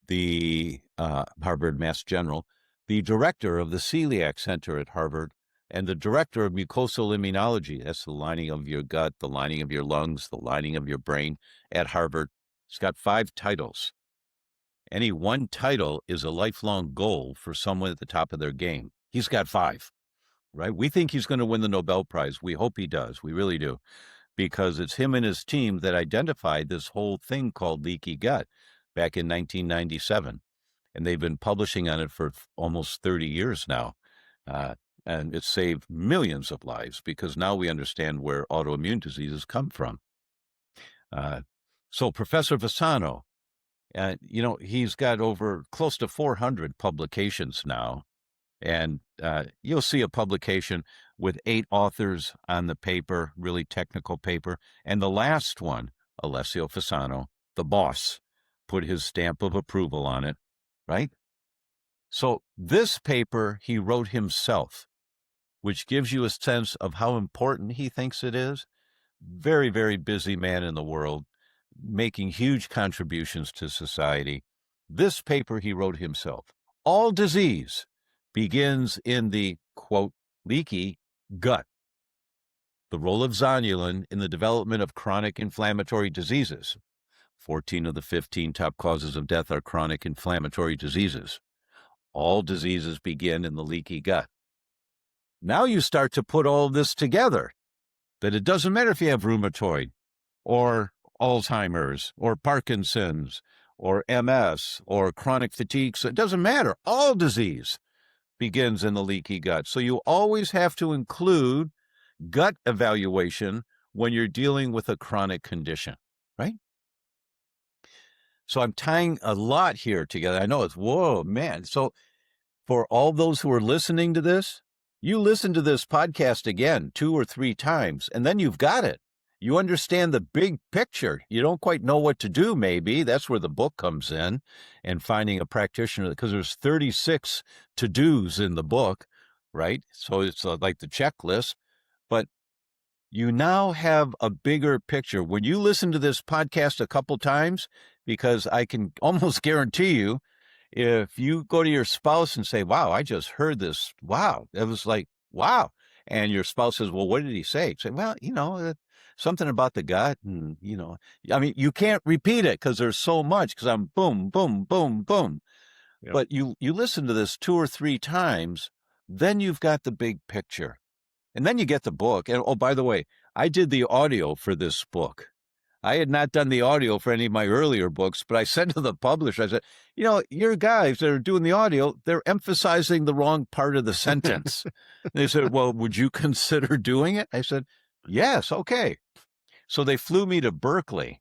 the Harvard Mass General, the Director of the Celiac Center at Harvard, and the Director of Mucosal Immunology. That's the lining of your gut, the lining of your lungs, the lining of your brain at Harvard. He's got 5 titles. Any one title is a lifelong goal for someone at the top of their game. He's got 5, right? We think he's going to win the Nobel Prize. We hope he does. We really do. Because it's him and his team that identified this whole thing called leaky gut back in 1997. And they've been publishing on it for almost 30 years now. And it's saved millions of lives because now we understand where autoimmune diseases come from. So Professor Fasano, he's got over close to 400 publications now. And you'll see a publication with 8 authors on the paper, really technical paper. And the last one, Alessio Fasano, the boss, put his stamp of approval on it, right? So this paper he wrote himself, which gives you a sense of how important he thinks it is. Very, very busy man in the world, making huge contributions to society. This paper he wrote himself. All disease begins in the, quote, leaky gut. The role of zonulin in the development of chronic inflammatory diseases. 14 of the 15 top causes of death are chronic inflammatory diseases. All diseases begin in the leaky gut. Now you start to put all this together, that it doesn't matter if you have rheumatoid or Alzheimer's or Parkinson's or MS or chronic fatigue. So it doesn't matter. All disease begins in the leaky gut. So you always have to include gut evaluation when you're dealing with a chronic condition, right? So I'm tying a lot here together. I know it's, whoa, man. So for all those who are listening to this, you listen to this podcast again 2 or 3 times, and then you've got it. You understand the big picture. You don't quite know what to do, maybe. That's where the book comes in, and finding a practitioner, because there's 36 to-dos in the book, right? So it's like the checklist. But you now have a bigger picture. When you listen to this podcast a couple times, because I can almost guarantee you, if you go to your spouse and say, wow, I just heard this, wow, it was like, wow. And your spouse says, well, what did he say? Say, well, something about the gut. And, I mean, you can't repeat it because there's so much, because I'm boom, boom, boom, boom. Yep. But you listen to this 2 or 3 times, then you've got the big picture. And then you get the book. And oh, by the way, I did the audio for this book. I had not done the audio for any of my earlier books, but I said to the publisher, I said, your guys that are doing the audio, they're emphasizing the wrong part of the sentence. They said, well, would you consider doing it? I said, yes, okay. So they flew me to Berkeley,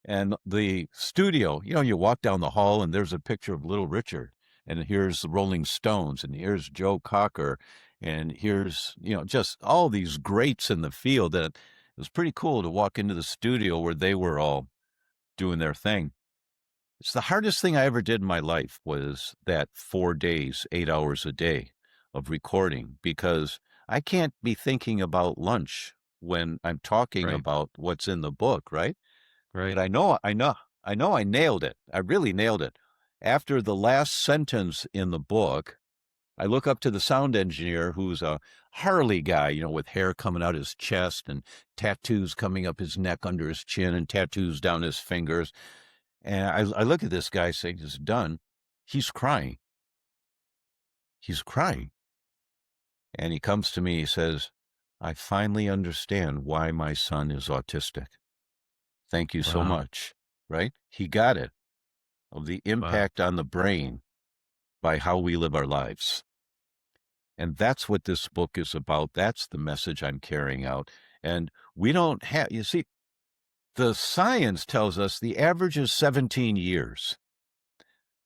and the studio, you walk down the hall and there's a picture of Little Richard, and here's the Rolling Stones, and here's Joe Cocker, and here's, just all these greats in the field. And it was pretty cool to walk into the studio where they were all doing their thing. It's the hardest thing I ever did in my life, was that 4 days, 8 hours a day of recording, because I can't be thinking about lunch when I'm talking about what's in the book, right? Right. But I know I nailed it. I really nailed it. After the last sentence in the book, I look up to the sound engineer, who's a Harley guy, with hair coming out his chest and tattoos coming up his neck under his chin and tattoos down his fingers. And I look at this guy saying, it's done. He's crying. He's crying. And he comes to me, he says, I finally understand why my son is autistic. Thank you so much. Right? He got it, of the impact on the brain by how we live our lives. And that's what this book is about. That's the message I'm carrying out. And we don't have, you see, the science tells us the average is 17 years.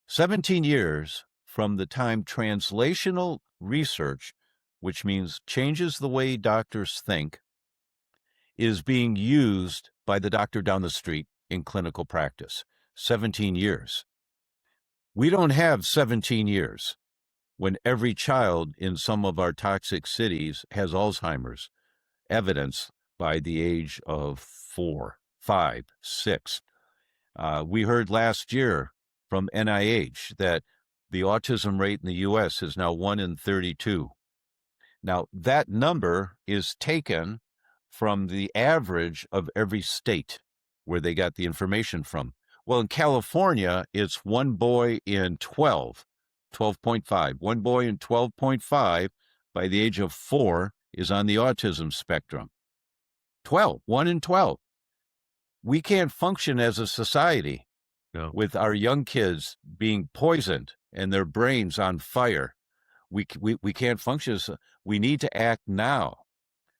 17 years from the time translational research, which means changes the way doctors think, is being used by the doctor down the street in clinical practice. 17 years. We don't have 17 years when every child in some of our toxic cities has Alzheimer's, evidence by the age of 4, 5, 6. We heard last year from NIH that the autism rate in the U.S. is now 1 in 32. Now, that number is taken from the average of every state where they got the information from. Well, in California, it's 1 boy in 12. 12.5. 1 boy in 12.5 by the age of 4 is on the autism spectrum. 12, 1 in 12. We can't function as a society with our young kids being poisoned and their brains on fire. We can't function. We need to act now.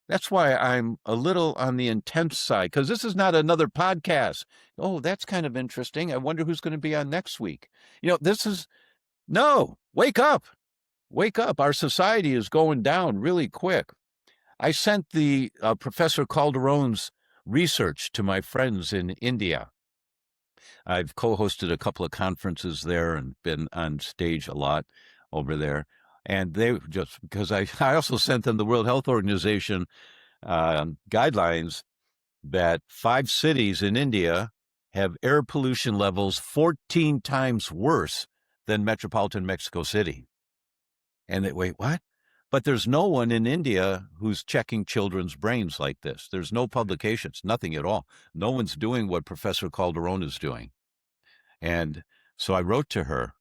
That's why I'm a little on the intense side, because this is not another podcast. Oh, that's kind of interesting. I wonder who's going to be on next week. No, wake up. Wake up. Our society is going down really quick. I sent the Professor Calderon's research to my friends in India. I've co-hosted a couple of conferences there and been on stage a lot over there. And they just, because I also sent them the World Health Organization guidelines that 5 cities in India have air pollution levels 14 times worse than metropolitan Mexico City. And they, wait, what? But there's no one in India who's checking children's brains like this. There's no publications, nothing at all. No one's doing what Professor Calderon is doing. And so I wrote to her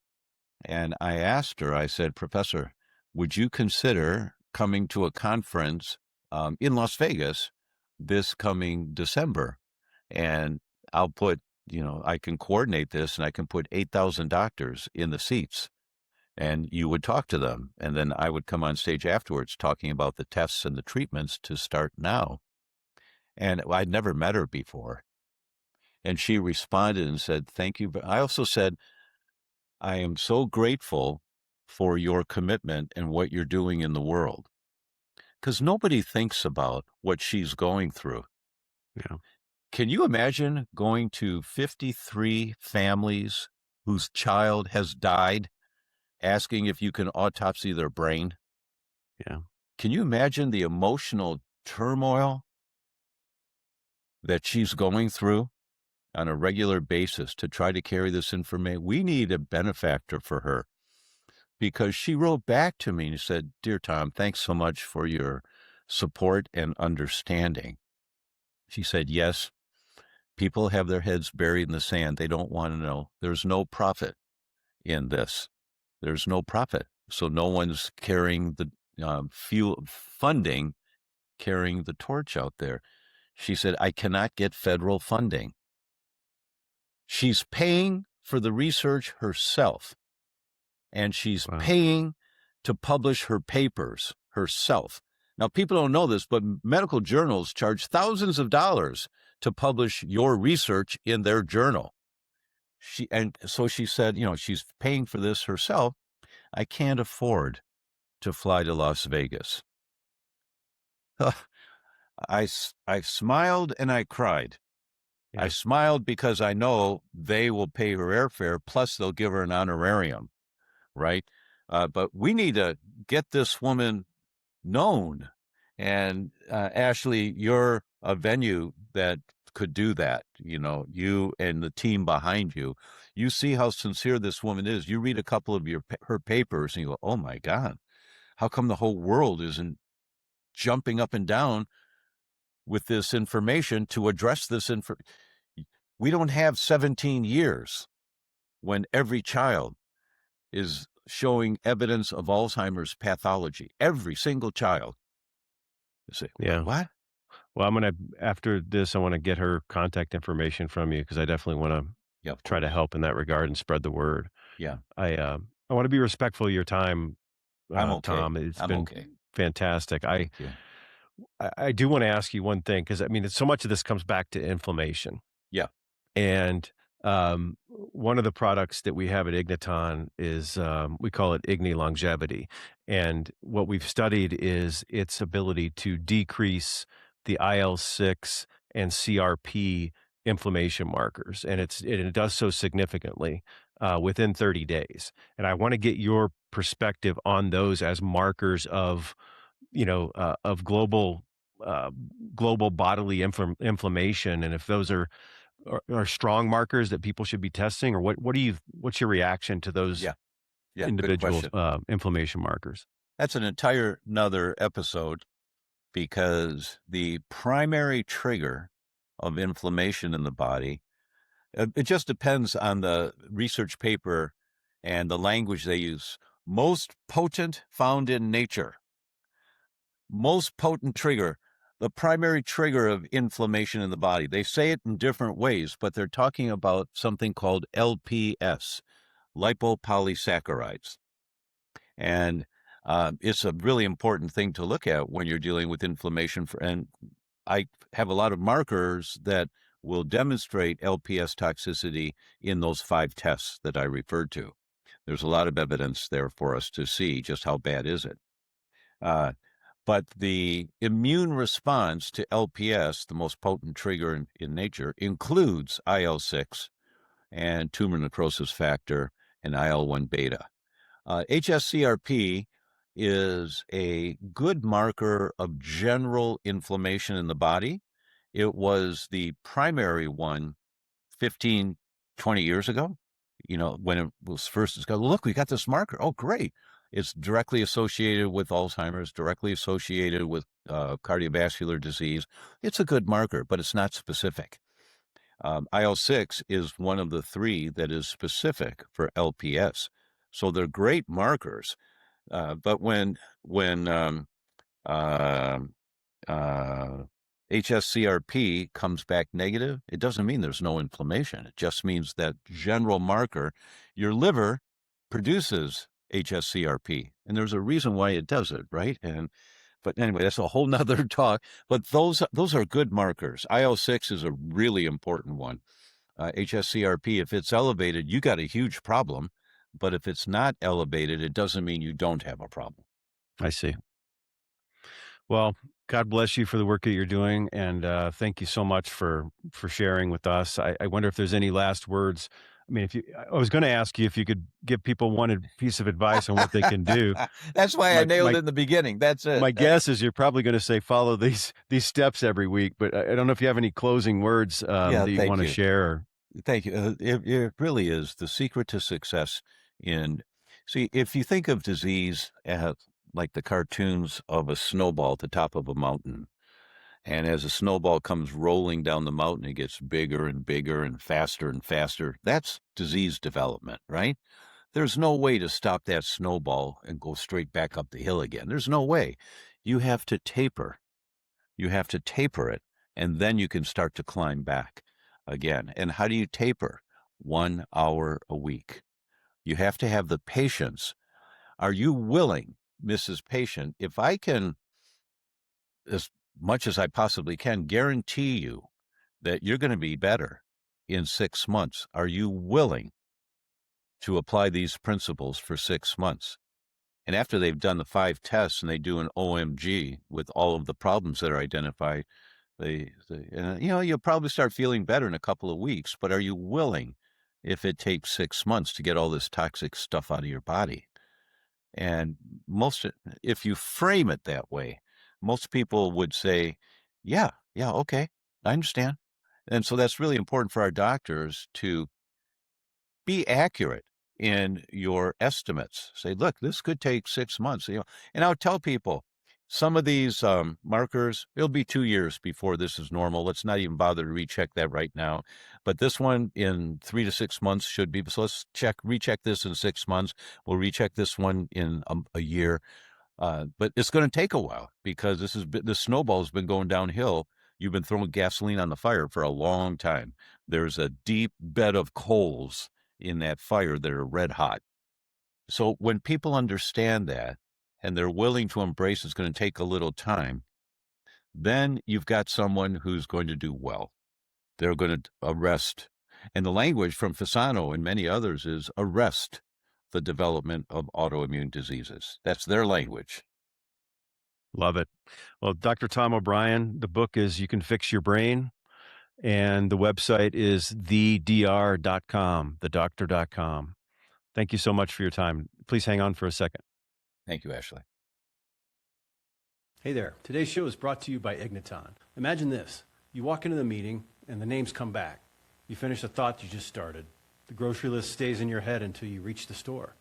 and I asked her, I said, Professor, would you consider coming to a conference in Las Vegas this coming December? And I'll put I can coordinate this and I can put 8,000 doctors in the seats and you would talk to them. And then I would come on stage afterwards talking about the tests and the treatments to start now. And I'd never met her before. And she responded and said, thank you. But I also said, I am so grateful for your commitment and what you're doing in the world. Because nobody thinks about what she's going through. Yeah. Can you imagine going to 53 families whose child has died, asking if you can autopsy their brain? Yeah. Can you imagine the emotional turmoil that she's going through on a regular basis to try to carry this information? We need a benefactor for her, because she wrote back to me and said, Dear Tom, thanks so much for your support and understanding. She said, yes, people have their heads buried in the sand. They don't want to know. There's no profit in this. There's no profit. So no one's carrying the funding, carrying the torch out there. She said, I cannot get federal funding. She's paying for the research herself, and she's paying to publish her papers herself. Now, people don't know this, but medical journals charge thousands of dollars to publish your research in their journal. So she said, she's paying for this herself. I can't afford to fly to Las Vegas. I smiled and I cried. Yeah. I smiled because I know they will pay her airfare, plus they'll give her an honorarium, right? But we need to get this woman known. And Ashley, you're a venue that could do that. You and the team behind you. You see how sincere this woman is. You read a couple of her papers and you go, oh my God, how come the whole world isn't jumping up and down with this information to address this information? We don't have 17 years when every child is showing evidence of Alzheimer's pathology. Every single child. You say, Yeah. what? Well, after this, I want to get her contact information from you, because I definitely want to try to help in that regard and spread the word. Yeah. I want to be respectful of your time, I'm okay. Tom. It's been okay. fantastic. Thank you. I do want to ask you one thing, because so much of this comes back to inflammation. Yeah. And one of the products that we have at Igniton is, we call it Igni Longevity. And what we've studied is its ability to decrease the IL-6 and CRP inflammation markers. And it does so significantly within 30 days. And I want to get your perspective on those as markers of, of global bodily inflammation, and if those are strong markers that people should be testing, or what's your reaction to those individual inflammation markers? That's an entire another episode, because the primary trigger of inflammation in the body, it just depends on the research paper and the language they use. Most potent found in nature. Most potent trigger, the primary trigger of inflammation in the body. They say it in different ways, but they're talking about something called LPS, lipopolysaccharides. And it's a really important thing to look at when you're dealing with inflammation. And I have a lot of markers that will demonstrate LPS toxicity in those 5 tests that I referred to. There's a lot of evidence there for us to see just how bad is it. But the immune response to LPS, the most potent trigger in nature, includes IL-6 and tumor necrosis factor and IL-1 beta. HSCRP is a good marker of general inflammation in the body. It was the primary one 15, 20 years ago, when it was first discovered. Look, we got this marker. Oh, great. It's directly associated with Alzheimer's, directly associated with cardiovascular disease. It's a good marker, but it's not specific. IL-6 is one of the 3 that is specific for LPS. So they're great markers. But when HSCRP comes back negative, it doesn't mean there's no inflammation. It just means that general marker, your liver produces HSCRP, and there's a reason why it does it, right? But anyway, that's a whole nother talk. But those are good markers. IL-6 is a really important one. HSCRP, if it's elevated, you got a huge problem. But if it's not elevated, it doesn't mean you don't have a problem. I see. Well, God bless you for the work that you're doing, and thank you so much for sharing with us. I wonder if there's any last words. I mean, I was going to ask you if you could give people one piece of advice on what they can do. That's why I nailed it in the beginning. That's it. My guess is you're probably going to say follow these steps every week, but I don't know if you have any closing words that you want to share. Or... Thank you. It really is the secret to success. See, if you think of disease as like the cartoons of a snowball at the top of a mountain, and as a snowball comes rolling down the mountain, it gets bigger and bigger and faster. That's disease development, right? There's no way to stop that snowball and go straight back up the hill again. There's no way. You have to taper. You have to taper it, and then you can start to climb back again. And how do you taper? 1 hour a week. You have to have the patience. Are you willing, Mrs. Patient, if I can, as much as I possibly can, guarantee you that you're going to be better in 6 months? Are you willing to apply these principles for 6 months? And after they've done the 5 tests and they do an OMG with all of the problems that are identified, you'll probably start feeling better in a couple of weeks. But are you willing, if it takes 6 months, to get all this toxic stuff out of your body? And if you frame it that way, most people would say, yeah, okay, I understand. And so that's really important for our doctors to be accurate in your estimates. Say, look, this could take 6 months. And I'll tell people, some of these markers, it'll be 2 years before this is normal. Let's not even bother to recheck that right now. But this one in 3 to 6 months should be. So let's recheck this in 6 months. We'll recheck this one in a year. But it's going to take a while because the snowball has been going downhill. You've been throwing gasoline on the fire for a long time. There's a deep bed of coals in that fire that are red hot. So when people understand that, and they're willing to embrace it's going to take a little time, then you've got someone who's going to do well. They're going to arrest. And the language from Fasano and many others is arrest the development of autoimmune diseases. That's their language. Love it. Well, Dr. Tom O'Brien, the book is You Can Fix Your Brain, and the website is thedr.com, thedoctor.com. Thank you so much for your time. Please hang on for a second. Thank you, Ashley. Hey there. Today's show is brought to you by Igniton. Imagine this. You walk into the meeting and the names come back. You finish a thought you just started. The grocery list stays in your head until you reach the store.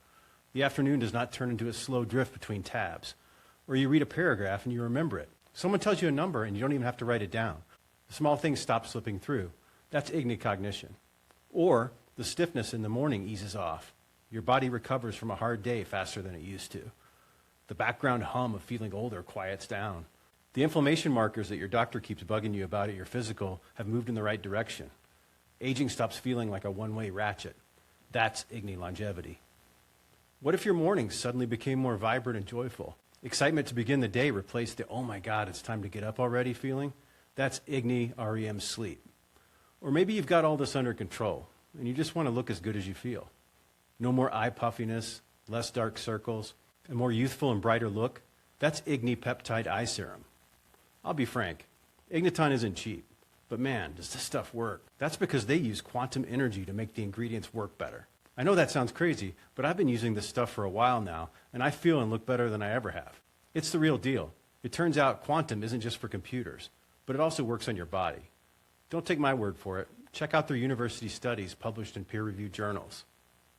The afternoon does not turn into a slow drift between tabs. Or you read a paragraph and you remember it. Someone tells you a number and you don't even have to write it down. The small things stop slipping through. That's ignicognition. Or the stiffness in the morning eases off. Your body recovers from a hard day faster than it used to. The background hum of feeling older quiets down. The inflammation markers that your doctor keeps bugging you about at your physical have moved in the right direction. Aging stops feeling like a one-way ratchet. That's longevity. What if your mornings suddenly became more vibrant and joyful? Excitement to begin the day replaced the, oh my God, it's time to get up already feeling? That's REM sleep. Or maybe you've got all this under control and you just want to look as good as you feel. No more eye puffiness, less dark circles, a more youthful and brighter look. That's Peptide Eye Serum. I'll be frank, Igniton isn't cheap, but man, does this stuff work. That's because they use quantum energy to make the ingredients work better. I know that sounds crazy, but I've been using this stuff for a while now, and I feel and look better than I ever have. It's the real deal. It turns out quantum isn't just for computers, but it also works on your body. Don't take my word for it. Check out their university studies published in peer-reviewed journals.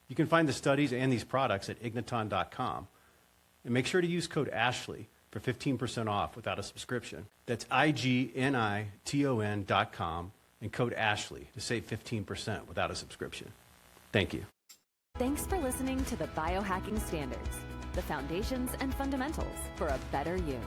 You can find the studies and these products at igniton.com. And make sure to use code ASHLEY for 15% off without a subscription. That's igniton.com and code ASHLEY to save 15% without a subscription. Thank you. Thanks for listening to the Biohacking Standards, the foundations and fundamentals for a better you.